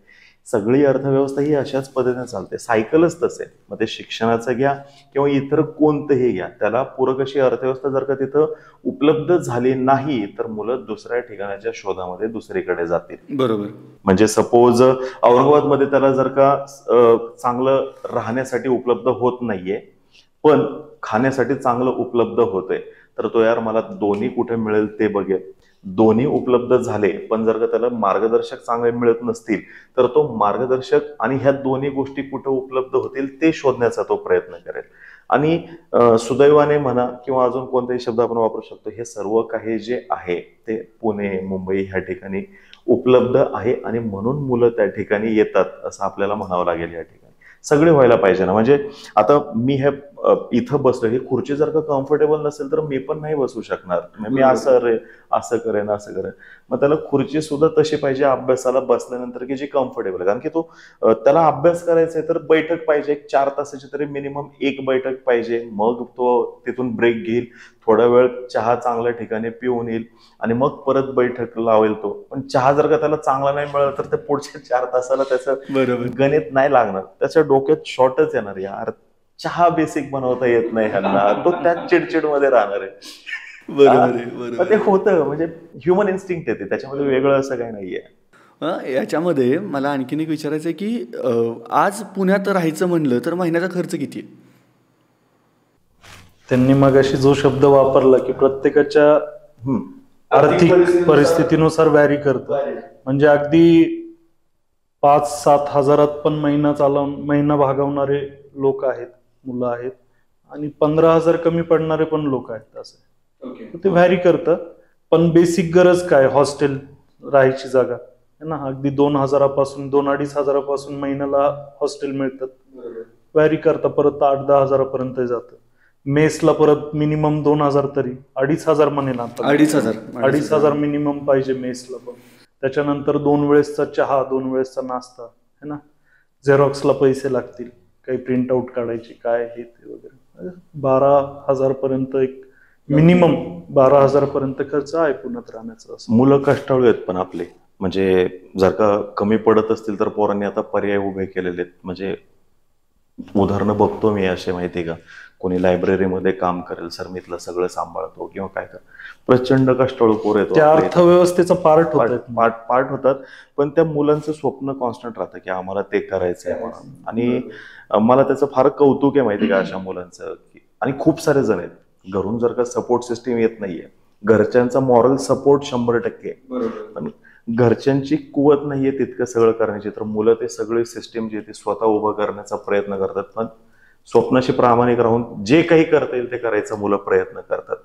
A: सगळी अर्थव्यवस्था ही अशाच पद्धतीने चालते. सायकलच तसे, मग ते शिक्षणाचं घ्या किंवा इतर कोणतंही घ्या, त्याला पूरक अशी अर्थव्यवस्था जर का तिथं उपलब्ध झाली नाही तर मुलं दुसऱ्या ठिकाणाच्या शोधामध्ये दुसरीकडे जातील.
C: बरोबर.
A: म्हणजे सपोज औरंगाबादमध्ये त्याला जर का चांगलं राहण्यासाठी उपलब्ध होत नाहीये, पण खाण्यासाठी चांगलं उपलब्ध होतंय, तर तो यार मला दोन्ही कुठे मिळेल ते बघेल. दोन्ही उपलब्ध झाले पण जर का त्याला मार्गदर्शक चांगले मिळत नसतील तर तो मार्गदर्शक आणि ह्या दोन्ही गोष्टी कुठे उपलब्ध होतील ते शोधण्याचा तो प्रयत्न करेल. आणि सुदैवाने म्हणा किंवा अजून कोणताही शब्द आपण वापरू शकतो, हे सर्व काही जे आहे ते पुणे, मुंबई ह्या ठिकाणी उपलब्ध आहे आणि म्हणून मुलं त्या ठिकाणी येतात असं आपल्याला म्हणावं लागेल. या ठिकाणी सगळे व्हायला पाहिजे ना. म्हणजे आता मी हे इथं बसलं, ही खुर्ची जर का कम्फर्टेबल नसेल तर मी पण नाही बसू शकणार. मी असं करेन असं करेन. मग त्याला खुर्ची सुद्धा तशी पाहिजे अभ्यासाला बसल्यानंतर की जी कम्फर्टेबल आहे. कारण की तो त्याला अभ्यास करायचा आहे तर बैठक पाहिजे, एक 4 तासाची तरी मिनिमम एक बैठक पाहिजे. मग तो तिथून ब्रेक घेईल, थोडा वेळ चहा चांगल्या ठिकाणी पिऊन येईल आणि मग परत बैठक लावेल तो. पण चहा जर का त्याला चांगला नाही मिळाला तर ते पुढच्या 4 तासाला त्याचं गणित नाही लागणार, त्याच्या डोक्यात शॉर्टच येणार. यार चहा बेसिक बनवता येत नाही ह्यांना, तो त्याच चिडचिड मध्ये राहणार आहे.
C: बरोबर.
A: ते होतं, म्हणजे ह्युमन इन्स्टिंक्ट येते त्याच्यामध्ये, वेगळं असं काही नाहीये.
C: याच्यामध्ये मला आणखीन एक विचारायचं आहे की आज पुण्यात राहायचं म्हणलं तर महिन्याचा खर्च किती आहे?
B: त्यांनी मगाशी जो शब्द वापरला की प्रत्येकाच्या आर्थिक परिस्थितीनुसार व्हॅरी करतं. म्हणजे अगदी 5-7 हजारात पण महिना भागवणारे लोक आहेत, मुलं आहेत, आणि 15,000 कमी पडणारे पण लोक आहेत. असं ते व्हॅरी करतं. पण बेसिक गरज काय, हॉस्टेल, राहायची जागा है ना, अगदी 2,000पासून 2-2.5 हजारापासून महिन्याला हॉस्टेल मिळतात. व्हॅरी करता परत 8-10 हजारापर्यंत जातं. मेसला परत मिनिमम 2,000 तरी 2,500 म्हणेल आता, 2,500 मिनिमम पाहिजे मेसला. पण त्याच्यानंतर 2 वेळेसचा चहा, 2 वेळेसचा नाश्ता है ना, झेरॉक्सला पैसे लागतील, काही प्रिंट आउट काढायची काय हे ते वगैरे. 12,000 पर्यंत एक मिनिमम 12,000 पर्यंत खर्च आहे पुण्यात राहण्याचा.
A: मुलं कष्टाळू आहेत पण आपले, म्हणजे जर का कमी पडत असतील तर पोरांनी आता पर्याय उभे केलेले आहेत. म्हणजे उदाहरणं बघतो मी असे, माहिती का, कोणी लायब्ररीमध्ये काम करेल, सर मी इथलं सगळं सांभाळतो किंवा काय कर, प्रचंड कष्टाळू पोर येतो,
B: त्या अर्थव्यवस्थेचा पार्ट
A: होतात. पण त्या मुलांचं स्वप्न कॉन्स्टंट राहतं की आम्हाला ते करायचंय म्हणून. आणि मला त्याचं फार कौतुक आहे, माहिती का, अशा मुलांचं. आणि खूप सारे जण आहेत घरून जर का सपोर्ट सिस्टीम येत नाहीये, घरच्यांचा मॉरल सपोर्ट 100% पण घरच्यांची कुवत नाहीये तितकं सगळं करण्याची, तर मुलं ते सगळे सिस्टीम जे ते स्वतः उभं करण्याचा प्रयत्न करतात. पण स्वप्नाशी प्रामाणिक राहून जे काही करता येईल ते करायचा मुलं प्रयत्न करतात.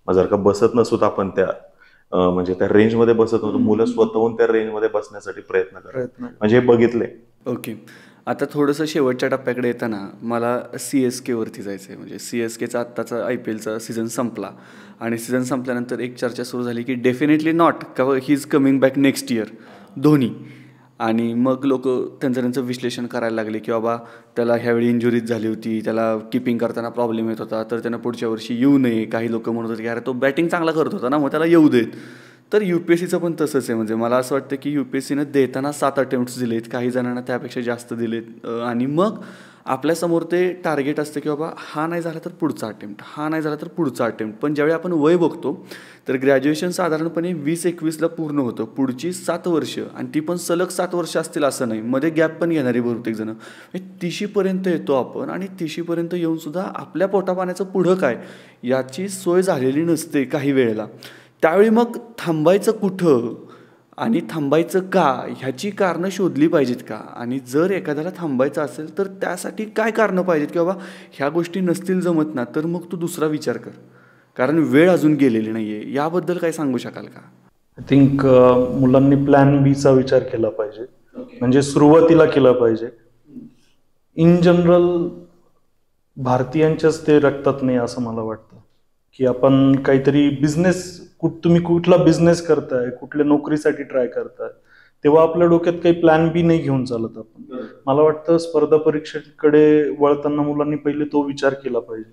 A: मग जर का बसत नसू आपण त्या म्हणजे त्या रेंजमध्ये बसत नव्हतो, मुलं स्वतःहून त्या रेंजमध्ये बसण्यासाठी प्रयत्न करतात. म्हणजे बघितले.
C: ओके, आता थोडंसं शेवटच्या टप्प्याकडे येताना मला CSK वरती जायचं आहे. म्हणजे CSKचा आत्ताचा IPLचा सीझन संपला आणि सीझन संपल्यानंतर एक चर्चा सुरू झाली की डेफिनेटली नॉट का he is coming back next year Dhoni. आणि मग लोक त्यांचं विश्लेषण करायला लागले की बाबा त्याला ह्यावेळी इंजुरीज झाली होती, त्याला किपिंग करताना प्रॉब्लेम येत होता, तर त्यानं पुढच्या वर्षी येऊ नये. काही लोक म्हणत होते की अरे तो बॅटिंग चांगला करत होता ना, मग त्याला येऊ देत. तर UPSCचं पण तसंच आहे. म्हणजे मला असं वाटतं की UPSCनं देताना 7 अटेम्प्ट्स दिलेत, काही जणांना त्यापेक्षा जास्त दिलेत, आणि मग आपल्यासमोर ते टार्गेट असतं की बाबा हा नाही झाला तर पुढचा अटेम्प्ट, हा नाही झाला तर पुढचा अटेम्प्ट. पण ज्यावेळी आपण वय बघतो तर ग्रॅज्युएशन साधारणपणे 20-21ला पूर्ण होतं, पुढची 7 वर्ष, आणि ती पण सलग 7 वर्ष असतील असं नाही, मध्ये गॅप पण घेणारी बहुतेक जण. 30शीपर्यंत येतो आपण, आणि 30शीपर्यंत येऊनसुद्धा आपल्या पोटापाण्याचं पुढं काय याची सोय झालेली नसते काही वेळेला. त्यावेळी मग थांबायचं कुठं आणि थांबायचं का ह्याची कारणं शोधली पाहिजेत का, आणि जर एखाद्याला थांबायचं असेल तर त्यासाठी काय कारणं पाहिजेत की बाबा ह्या गोष्टी नसतील जमत ना, तर मग तू दुसरा विचार कर, कारण वेळ अजून गेलेली नाहीये. याबद्दल काय सांगू शकाल का?
B: आय थिंक मुलांनी प्लॅन बीचा विचार केला पाहिजे. म्हणजे सुरुवातीला केला पाहिजे. इन जनरल भारतीयांच्याच ते रक्तात नाही असं मला वाटतं की आपण काहीतरी बिझनेस, तुम्ही कुठला बिझनेस करताय, कुठल्या नोकरीसाठी ट्राय करताय, तेव्हा आपल्या डोक्यात काही प्लॅन बी नाही घेऊन चालत आपण. मला वाटतं स्पर्धा परीक्षेकडे वळताना मुलांनी पहिले तो विचार केला पाहिजे.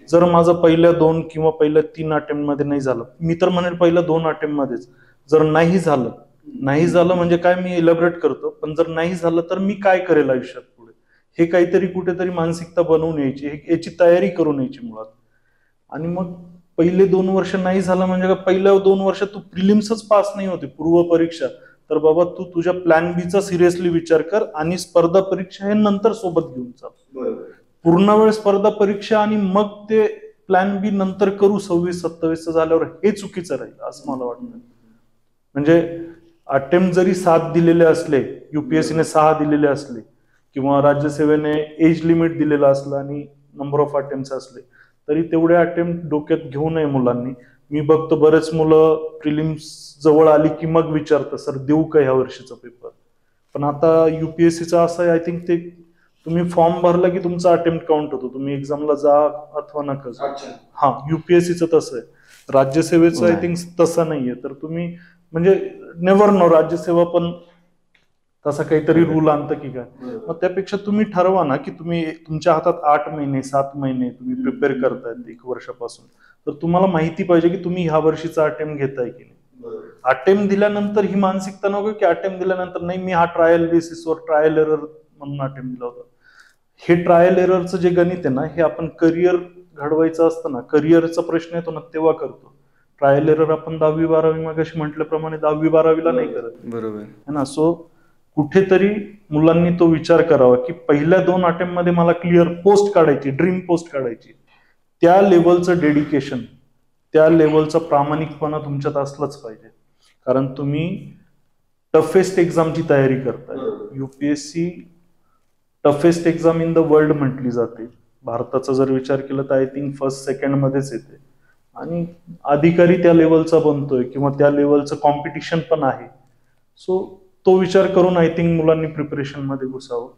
B: जर माझं पहिल्या 2 किंवा पहिल्या 3 अटेम्प्ट मध्ये नाही झालं, मी तर म्हणेल पहिल्या 2 अटेम्प्ट मध्येच जर नाही झालं म्हणजे काय, मी इलॅबोरेट करतो, पण जर नाही झालं तर मी काय करेल आयुष्यात पुढे, हे काहीतरी कुठेतरी मानसिकता बनवून यायची, याची तयारी करून यायची मुळात. आणि मग पहिले 2 वर्ष नाही झालं म्हणजे पहिल्या 2 वर्ष तू प्रिलिम्सच पास नाही होते, पूर्व परीक्षा, तर बाबा तू तुझ्या प्लॅन बीचा सिरियसली विचार कर आणि स्पर्धा परीक्षा हे नंतर सोबत घेऊन चाल. पूर्ण वेळ स्पर्धा परीक्षा आणि मग ते प्लॅन बी नंतर करू 26-27 झाल्यावर, हे चुकीचं राहील असं मला वाटतं. म्हणजे अटेम्प्ट जरी 7 दिलेले असले, UPSCने 6 दिलेले असले, किंवा राज्यसेवेने एज लिमिट दिलेलं असलं आणि नंबर ऑफ अटेम्प्ट असले, तरी तेवढे अटेम्प्ट डोक्यात घेऊ नये मुलांनी. मी बघतो बरेच मुलं प्रिलिम्स जवळ आली की मग विचारतं सर देऊ का ह्या वर्षीचा पेपर. पण आता UPSCचं असं आहे, आय थिंक ते तुम्ही फॉर्म भरला की तुमचा अटेम्प्ट काउंट होतो, तुम्ही एक्झामला जा अथवा नका जा. हा, युपीएससीचं तसं आहे. राज्यसेवेचं आय थिंक तसं नाहीये. तर तुम्ही म्हणजे नेव्हर नो, राज्यसेवा पण तसा काहीतरी रूल आणतं की काय. मग त्यापेक्षा तुम्ही ठरवा ना की तुम्ही तुमच्या हातात 8 महिने 7 महिने तुम्ही प्रिपेअर करतायत 1 वर्षापासून, तर तुम्हाला माहिती पाहिजे की तुम्ही ह्या वर्षीचा अटेम्प्ट घेताय की नाही. अटेम्प्ट दिल्यानंतर ही मानसिकता नको की अटेम्प्ट दिल्यानंतर नाही मी हा ट्रायल बेसिसवर ट्रायल एरर म्हणून अटेम्प्ट दिला होता. हे ट्रायल एररचं जे गणित आहे ना, हे आपण करिअर घडवायचं असतं ना, करिअरचा प्रश्न येतो ना तेव्हा करतो. ट्रायल एरर आपण 10वी 12वी मगाशी म्हटल्याप्रमाणे 10वी 12वीला नाही करत.
C: बरोबर
B: है ना. सो कुठेतरी मुलांनी तो विचार करावा की पहिल्या 2 अटेम्प्ट मध्ये मला क्लिअर पोस्ट काढायची, ड्रीम पोस्ट काढायची. त्या लेवलचं डेडिकेशन, त्या लेवलचा प्रामाणिकपणा तुमच्यात असलंच पाहिजे. कारण तुम्ही टफेस्ट एक्झामची तयारी करताय. UPSC toughest exam in the world म्हटली जाते. भारताचा जर विचार केला तर आय थिंक फर्स्ट सेकंड मध्येच येते. आणि अधिकारी त्या लेवलचा बनतोय किंवा त्या लेवलचं कॉम्पिटिशन पण आहे. सो तो विचार करून आय थिंक मुलांनी प्रिपरेशन मध्ये घुसावं.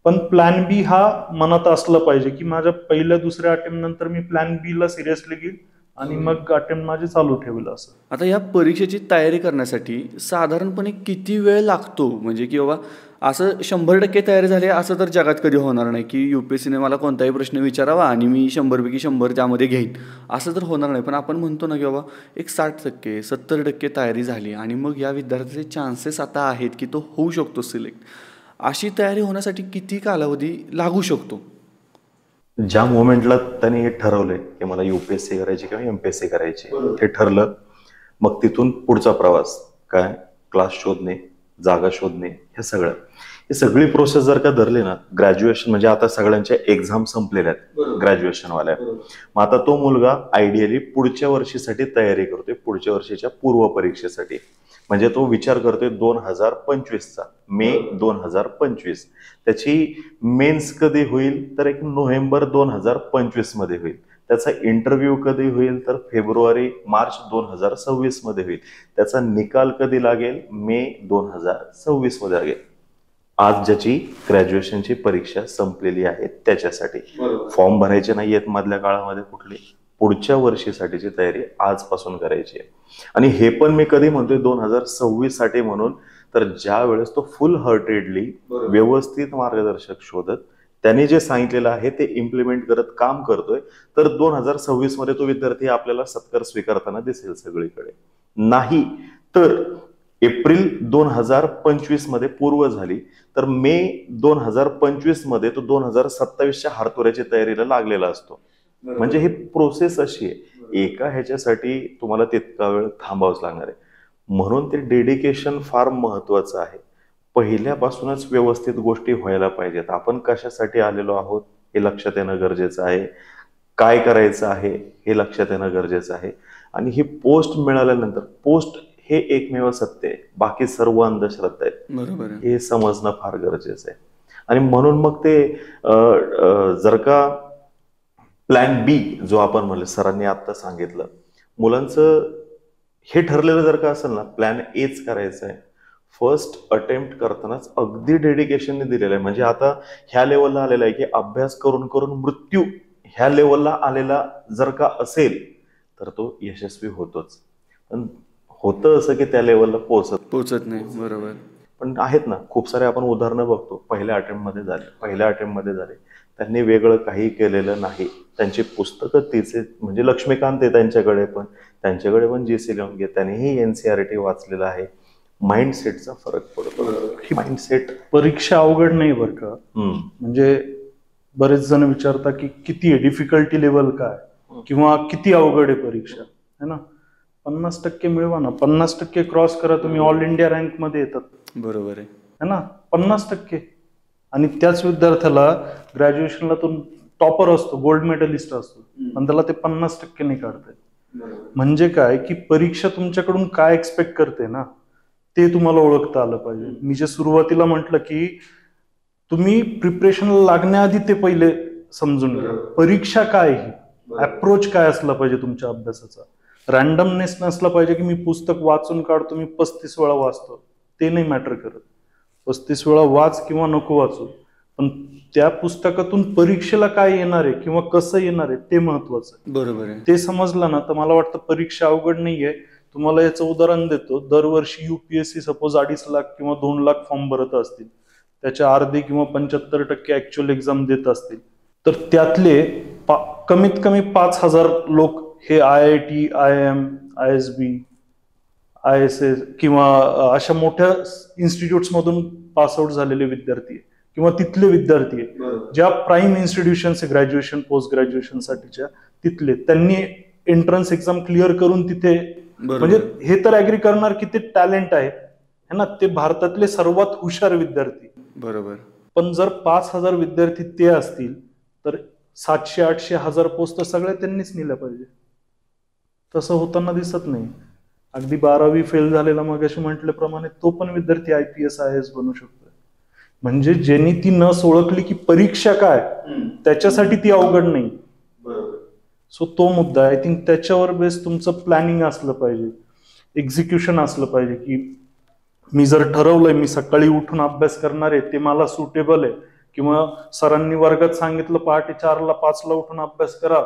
B: पण प्लॅन बी हा मनात असलं पाहिजे की माझ्या पहिल्या दुसऱ्या अटेम्प्ट नंतर मी प्लॅन बी ला सिरियसली घेईल आणि मग अटेम्प्ट माझे चालू ठेवलं. असं
C: आता या परीक्षेची तयारी करण्यासाठी साधारणपणे किती वेळ लागतो? म्हणजे की बाबा असं 100% तयारी झाली असं तर जगात कधी होणार नाही की युपीएससीने मला कोणताही प्रश्न विचारावा आणि मी 100पैकी 100 त्यामध्ये घेईन, असं तर होणार नाही. पण आपण म्हणतो ना की बाबा एक 60% 70% तयारी झाली आणि मग या विद्यार्थ्याचे चान्सेस आता आहेत की तो होऊ शकतो सिलेक्ट. अशी तयारी होण्यासाठी किती कालावधी लागू शकतो?
A: ज्या मोमेंटला त्यांनी हे ठरवलंय की मला युपीएससी करायची किंवा एमपीएससी करायची, हे ठरलं, मग तिथून पुढचा प्रवास काय, क्लास शोधणे, जागा शोधणे, हे सगळं, ही सगळी प्रोसेस जर का धरली ना, ग्रॅज्युएशन म्हणजे आता सगळ्यांच्या एक्झाम संपलेल्या आहेत ग्रॅज्युएशन वाल्या. मग आता तो मुलगा आयडियली पुढच्या वर्षीसाठी तयारी करतोय, पुढच्या वर्षीच्या पूर्व परीक्षेसाठी. म्हणजे तो विचार करतोय 2025चा, मे 2025. त्याची मेन्स कधी होईल तर 1 नोव्हेंबर 2025 मध्ये होईल. त्याचा इंटरव्ह्यू कधी होईल तर फेब्रुवारी मार्च 2026 मध्ये होईल. त्याचा निकाल कधी लागेल, मे 2026 मध्ये लागेल. आज ज्याची ग्रॅज्युएशनची परीक्षा संपलेली आहे त्याच्यासाठी फॉर्म भरायचे नाहीयेत मधल्या काळामध्ये कुठले, पुढच्या वर्षीसाठीची तयारी आजपासून करायची आहे. आणि हे पण मी कधी म्हणतोय 2026 साठी म्हणून, तर ज्या वेळेस तो फुल हार्टेडली व्यवस्थित मार्गदर्शक शोधत त्यांनी जे सांगितलेलं आहे ते इम्प्लिमेंट करत काम करतोय, तर 2026 मध्ये तो विद्यार्थी आपल्याला सत्कार स्वीकारताना दिसेल सगळीकडे. नाही तर एप्रिल 2025 मध्ये पूर्व झाली तर मे 2025 मध्ये तो 2027च्या हारतोऱ्याची तयारीला लागलेला असतो. म्हणजे ही प्रोसेस अशी आहे, एका ह्याच्यासाठी तुम्हाला तितका वेळ थांबावंच लागणार आहे. म्हणून ते डेडिकेशन फार महत्वाचं आहे. पहिल्यापासूनच व्यवस्थित गोष्टी व्हायला पाहिजेत. आपण कशासाठी आलेलो आहोत हे लक्षात येणं गरजेचं आहे, काय करायचं आहे हे लक्षात येणं गरजेचं आहे. आणि ही पोस्ट मिळाल्यानंतर, पोस्ट हे एकमेव सत्य आहे, बाकी सर्व अंधश्रद्धा आहेत,
C: बरोबर,
A: हे समजणं फार गरजेचं आहे. आणि म्हणून मग ते जर का प्लॅन बी जो आपण म्हणलं, सरांनी आता सांगितलं, मुलांचं हे ठरलेलं जर का असेल ना, प्लॅन एच करायचं आहे, फर्स्ट अटेम्प्ट करतानाच अगदी डेडिकेशनने दिलेलं आहे. म्हणजे आता ह्या लेवलला आलेला आहे की अभ्यास करून करून मृत्यू ह्या लेवलला आलेला जर का असेल तर तो यशस्वी होतोच. पण होतं असं की त्या लेवलला पोहोचत नाही. बरोबर. पण आहेत ना खूप सारे आपण उदाहरणं बघतो, पहिल्या अटेम्प्ट मध्ये झाले, त्यांनी वेगळं काही केलेलं नाही. त्यांची पुस्तकं तिचे, म्हणजे लक्ष्मीकांत आहे त्यांच्याकडे पण जीसी लिहून घे, त्यांनीही एनसीआरटी वाचलेलं आहे. माइंडसेटचा फरक पडतो. माइंडसेट,
B: परीक्षा अवघड नाही बरं का. म्हणजे बरेच जण विचारतात की किती आहे, डिफिकल्टी लेवल काय किंवा किती अवघड आहे परीक्षा, है ना. 50% मिळवा ना, 50% क्रॉस करा, तुम्ही ऑल इंडिया रँक मध्ये येतात.
C: बरोबर आहे,
B: है ना. 50%. आणि त्याच विद्यार्थ्याला ग्रॅज्युएशनला तो टॉपर असतो, गोल्ड मेडलिस्ट असतो, पण त्याला ते 50% नाही काढतायत. म्हणजे काय की परीक्षा तुमच्याकडून काय एक्सपेक्ट करते ना, ते तुम्हाला ओळखता आलं पाहिजे. मी जे सुरुवातीला म्हटलं की तुम्ही प्रिपरेशनला लागण्याआधी ते पहिले समजून घ्या, परीक्षा काय ही, अप्रोच काय असला पाहिजे तुमच्या अभ्यासाचा. रॅन्डमनेस नसला पाहिजे की मी पुस्तक वाचून काढतो, मी 35 वेळा वाचतो, ते नाही मॅटर करत. 35 वेळा वाच किंवा नको वाचू, पण त्या पुस्तकातून परीक्षेला काय येणार आहे किंवा कसं येणार आहे ते महत्वाचं आहे.
C: बरोबर आहे.
B: ते समजलं ना तर मला वाटतं परीक्षा अवघड नाहीये. तुम्हाला याचं उदाहरण देतो. दरवर्षी युपीएससी सपोज 2.5 लाख किंवा 2 लाख फॉर्म भरत असतील, त्याच्या अर्धे किंवा 75% ऍक्च्युअल एक्झाम देत असतील, तर त्यातले कमीत कमी 5,000 लोक हे IIT, IIM, ISB, ISS किंवा अशा मोठ्या इन्स्टिट्यूट्स मधून पासआउट झालेले विद्यार्थी आहे किंवा तिथले विद्यार्थी आहे, ज्या प्राईम इन्स्टिट्यूशन्स आहे ग्रॅज्युएशन पोस्ट ग्रॅज्युएशन साठीच्या, तिथले त्यांनी एंट्रन्स एक्झाम क्लिअर करून तिथे, म्हणजे हे तर ऍग्री करणार की ते टॅलेंट आहे ना, ते भारतातले सर्वात हुशार विद्यार्थी.
C: बरोबर.
B: पण जर 5,000 विद्यार्थी ते असतील तर 700, 800, 1000 पोस्ट तर सगळ्या त्यांनीच नेल्या पाहिजे. तसं होताना दिसत नाही. अगदी 12वी फेल झालेला मगाशी म्हटल्याप्रमाणे तो पण विद्यार्थी IPS IAS बनू शकतो. म्हणजे ज्यांनी ती नस ओळखली की परीक्षा काय, त्याच्यासाठी ती अवघड नाही. सो तो मुद्दा आय थिंक त्याच्यावर बेस तुमचं प्लॅनिंग असलं पाहिजे, एक्झिक्युशन असलं पाहिजे की मी जर ठरवलंय मी सकाळी उठून अभ्यास करणार आहे, ते मला सुटेबल आहे, किंवा सरांनी वर्गात सांगितलं पहाटे 4ला 5ला उठून अभ्यास करा,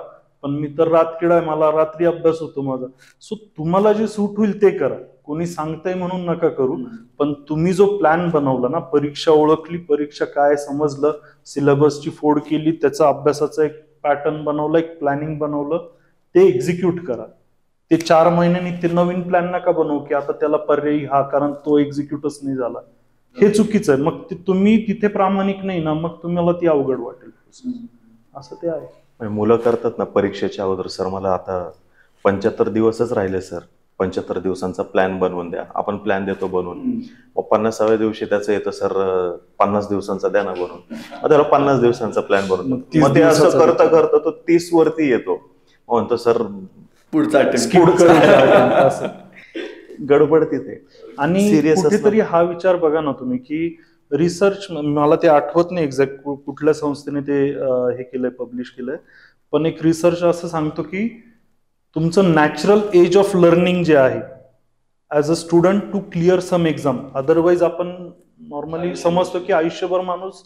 B: पण मी तर रातकिडा आहे, मला रात्री अभ्यास होतो माझा. सो तुम्हाला जे सूट होईल ते करा. कोणी सांगताय म्हणून नका करू. पण तुम्ही जो प्लॅन बनवला ना, परीक्षा ओळखली, परीक्षा काय समजलं, सिलेबसची फोड केली, त्याचा अभ्यासाचा एक पॅटर्न बनवलं, एक प्लॅनिंग बनवलं, ते एक्झिक्यूट करा. ते 4 महिन्यांनी ते नवीन प्लॅन नका बनवू की आता त्याला पर्यायी हा, कारण तो एक्झिक्यूटच नाही झाला. हे चुकीचं आहे. मग तुम्ही तिथे प्रामाणिक नाही ना, मग तुम्हाला ती अवघड वाटेल. असं ते आहे.
A: मुलं करतात ना परीक्षेच्या अगोदर, सर मला आता 75 दिवसच राहिले सर, 75 दिवसांचा प्लॅन बनवून द्या. आपण प्लॅन देतो बनवून, मग 50व्या दिवशी त्याचं येतं सर 50 दिवसांचा द्या ना बनवून. मग त्याला 50 दिवसांचा प्लॅन बनवून, मग ते असं करता करता तो 30 वरती येतो. म्हणतो सर
C: पुढचा
B: गडबड तिथे. आणि कुठेतरी हा विचार बघा ना तुम्ही की रिसर्च, मला ते आठवत नाही एक्झॅक्ट कुठल्या संस्थेने ते हे केलंय, पब्लिश केलंय, पण एक रिसर्च असं सांगतो की तुमचं नॅचरल एज ऑफ लर्निंग जे आहे as a student to clear some exam, otherwise आपण नॉर्मली समजतो की आयुष्यभर माणूस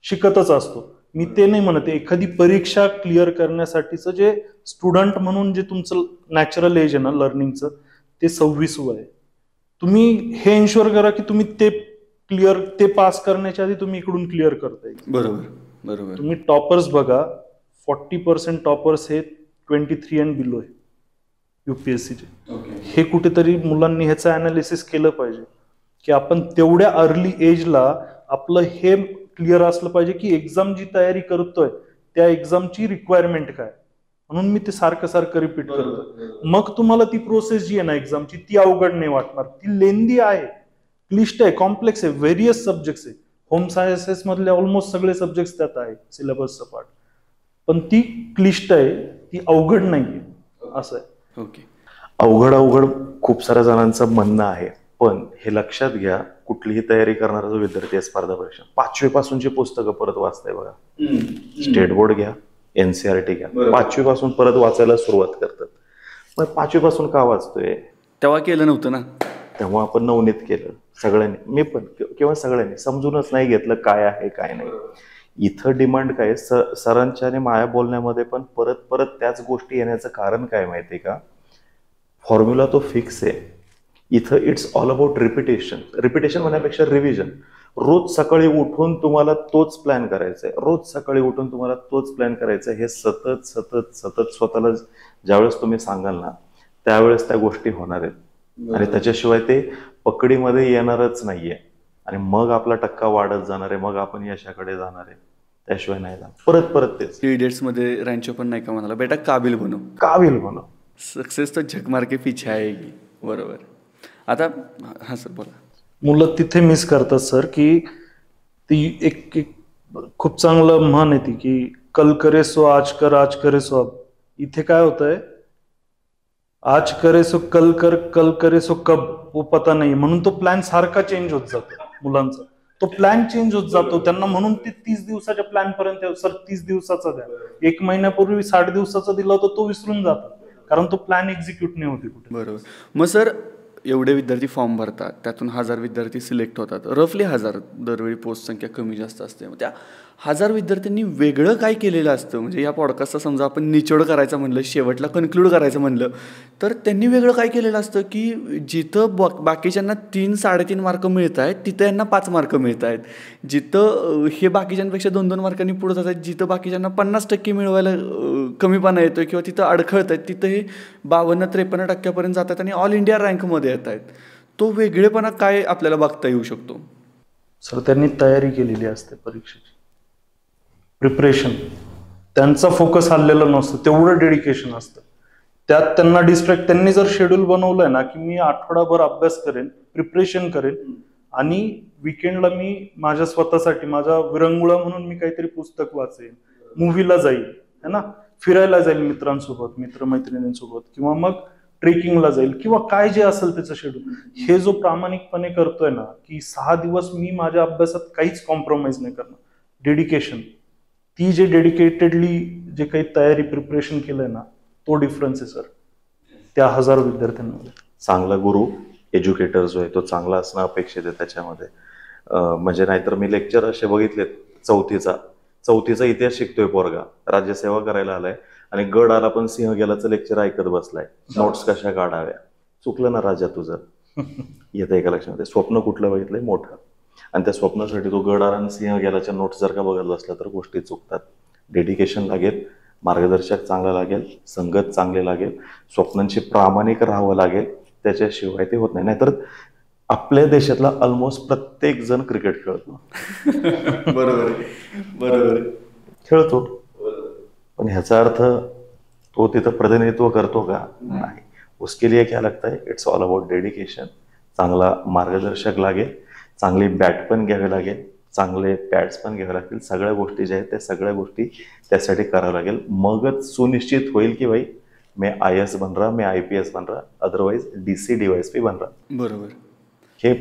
B: शिकतच असतो. मी ते नाही म्हणते, एखादी परीक्षा क्लिअर करण्यासाठीचं जे स्टुडंट म्हणून जे तुमचं नॅचरल एज आहे ना लर्निंगचं, ते 26 वय. तुम्ही हे इन्शुअर करा की तुम्ही ते पास करण्याच्या आधी तुम्ही इकडून क्लिअर करताय.
C: बरोबर बरोबर.
B: तुम्ही टॉपर्स बघा, 40% टॉपर्स हे 23 अँड बिलो आहे युपीएससीचे. हे कुठेतरी मुलांनी ह्याचं अनालिसिस केलं पाहिजे की आपण तेवढ्या अर्ली एजला आपलं हे क्लिअर असलं पाहिजे की एक्झाम जी तयारी करतोय त्या एक्झामची रिक्वायरमेंट काय. म्हणून मी ते सारखं रिपीट करतो. मग तुम्हाला ती प्रोसेस जी आहे ना एक्झामची, ती अवघड नाही वाटणार. ती लेंदी आहे, क्लिष्ट आहे, कॉम्प्लेक्स आहे, व्हेरियस सब्जेक्ट्स आहे. होम सायन्सेस मधले ऑलमोस्ट सगळे सब्जेक्ट्स त्यात आहे सिलेबसचा पार्ट, पण ती क्लिष्ट आहे, ती अवघड नाहीये, असं आहे.
C: ओके.
A: अवघड खूप साऱ्या जणांचं म्हणणं आहे, पण हे लक्षात घ्या, कुठलीही तयारी करणारा जो विद्यार्थी आहे स्पर्धा परीक्षा, 5वी पासूनची पुस्तकं परत वाचताय बघा. स्टेट बोर्ड घ्या, NCERT घ्या, 5वी पासून परत वाचायला सुरुवात करतात. मग 5वी पासून का वाचतोय?
C: तेव्हा केलं नव्हतं ना,
A: तेव्हा आपण नवनीत केलं सगळ्यांनी, मी पण किंवा सगळ्यांनी समजूनच नाही घेतलं काय आहे काय नाही. इथं डिमांड काय, सरांच्या आणि माया बोलण्यामध्ये पण परत परत त्याच गोष्टी येण्याचं कारण काय माहितीये का? फॉर्म्युला तो फिक्स आहे. इथं इट्स ऑल अबाउट रिपिटेशन म्हणण्यापेक्षा रिव्हिजन. रोज सकाळी उठून तुम्हाला तोच प्लॅन करायचा आहे, रोज सकाळी उठून तुम्हाला तोच प्लॅन करायचा आहे. हे सतत सतत सतत स्वतःला ज्यावेळेस तुम्ही सांगाल ना, त्यावेळेस त्या गोष्टी होणार आहेत, आणि त्याच्याशिवाय ते पकडीमध्ये येणारच नाहीये. आणि मग आपला टक्का वाढत जाणार आहे, मग आपण यशाकडे जाणार आहे, त्याशिवाय नाही जाणार. परत परत तेच
C: 3 Idiots मध्ये रॅन्चो पण नाही का म्हणाला, बेटा काबिल बनव. सक्सेस तो झक मार के पीछे आएगी. बरोबर. आता हा सर बोला.
B: मुलं तिथे मिस करतात सर की ती एक खूप चांगलं म्हण आहे ती की कल करे सो आज कर, आज करे सो अब. इथे काय होतंय, आज करे सो कल कर, कल करे सो कब, वो पता नाही. म्हणून तो प्लॅन सारखा चेंज होत जातो मुलांचा, तो प्लॅन चेंज होत जातो त्यांना. म्हणून ते 30 दिवसाच्या प्लॅन पर्यंत, सर 30 दिवसाचा द्या, 1 महिन्यापूर्वी 60 दिवसाचा दिला होता तो विसरून जातो, कारण तो प्लॅन एक्झिक्यूट नाही होते कुठे.
C: बरोबर. मग सर एवढे विद्यार्थी फॉर्म भरतात, त्यातून 1000 विद्यार्थी सिलेक्ट होतात, रफली 1000 दरवेळी पोस्ट संख्या कमी जास्त असते. मग त्या 1000 विद्यार्थ्यांनी वेगळं काय केलेलं असतं. म्हणजे या पॉडकास्टचा समजा आपण निचोड करायचं म्हणलं, शेवटला कन्क्लूड करायचं म्हणलं, तर त्यांनी वेगळं काय केलेलं असतं की जिथं बाकीच्यांना 3-3.5 मार्क मिळत आहेत तिथं यांना 5 मार्क मिळत आहेत. जिथं हे बाकीच्यांपेक्षा 2-2 मार्कांनी पुढे जात आहेत, जिथं बाकीच्यांना 50% मिळवायला कमीपणा येतोय किंवा तिथं अडखळत आहेत, तिथं हे 52-53% जातात आणि ऑल इंडिया रँकमध्ये येत आहेत. तो वेगळेपणा काय आपल्याला बघता येऊ शकतो?
B: सर, त्यांनी तयारी केलेली असते परीक्षेची, प्रिपरेशन. त्यांचा फोकस हल्लेला नसतो, तेवढं डेडिकेशन असतं. त्यात त्यांना डिस्ट्रॅक्ट, त्यांनी जर शेड्यूल बनवलंय ना की मी आठवडाभर अभ्यास करेन, प्रिपरेशन करेन आणि विकेंडला मी माझ्या स्वतःसाठी, माझा विरंगुळा म्हणून मी काहीतरी पुस्तक वाचेन, मूवीला जाईल, है ना, फिरायला जाईल मित्रांसोबत, मित्रमैत्रिणींसोबत, किंवा मग ट्रेकिंगला जाईल, किंवा काय जे असेल त्याचं शेड्यूल, हे जो प्रामाणिकपणे करतोय ना की 6 दिवस मी माझ्या अभ्यासात काहीच कॉम्प्रोमाइज नाही करणार, डेडिकेशन, ती जे डेडिकेटेडली जे काही तयारी प्रिपरेशन केलंय ना, तो डिफरन्स आहे सर त्या 1000 विद्यार्थ्यांमध्ये.
A: चांगला गुरु, एज्युकेटर जो आहे तो चांगला असणं अपेक्षित आहे त्याच्यामध्ये. म्हणजे नाहीतर मी लेक्चर असे बघितलेत, चौथीचा इतिहास शिकतोय पोरगा, राज्यसेवा करायला आलाय आणि गड आला पण सिंहगेलाचं लेक्चर ऐकत बसलाय, नोट्स कशा काढाव्या. चुकलं ना राजा तुझं. येतं एका लक्षामध्ये. स्वप्न कुठलं बघितलंय? मोठं. आणि त्या स्वप्नासाठी तो गड आला आणि सिंहगेलाच्या नोट्स जर का बघत बसला तर गोष्टी चुकतात. डेडिकेशन लागेल, मार्गदर्शक चांगला लागेल, संगत चांगली लागेल, स्वप्नांची प्रामाणिक राहावं लागेल, त्याच्याशिवाय ते होत नाही. नाहीतर आपल्या देशातला ऑलमोस्ट प्रत्येक जण क्रिकेट खेळतो.
C: बरोबर
A: खेळतो, पण ह्याचा अर्थ तो तिथं प्रतिनिधित्व करतो का? नाही. उसके लिए क्या लगता है? It's all about dedication. चांगला मार्गदर्शक लागेल, चांगली बॅट पण घ्यावी लागेल, चांगले पॅड्स पण घ्यावे लागतील. सगळ्या गोष्टी ज्या आहेत त्या सगळ्या गोष्टी त्यासाठी करावं लागेल. मगच सुनिश्चित होईल की भाई मैं IAS बन रहा, मैं IPS बन रहा, अदरवाइज DC DYSP बन रहा.
C: बरोबर.
A: हे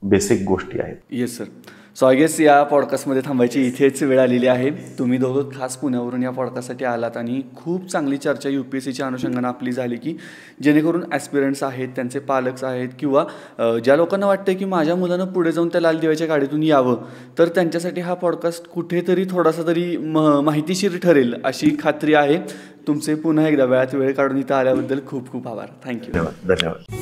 A: बेसिक गोष्टी आहेत.
C: Yes sir. So I guess या पॉडकास्टमध्ये थांबायची इथेच वेळ आलेली आहे. तुम्ही दोघं खास पुण्यावरून या पॉडकास्टसाठी आलात आणि खूप चांगली चर्चा UPSCच्या अनुषंगानं आपली झाली की जेणेकरून ॲस्पिरंट्स आहेत, त्यांचे पालक आहेत, किंवा ज्या लोकांना वाटतं की माझ्या मुलानं पुढे जाऊन त्या लाल दिव्याच्या गाडीतून यावं, तर त्यांच्यासाठी हा पॉडकास्ट कुठेतरी थोडासा तरी माहितीशीर ठरेल अशी खात्री आहे. तुमचे पुन्हा एकदा वेळात वेळ काढून इथं आल्याबद्दल खूप खूप आभार. थँक्यू.
A: धन्यवाद.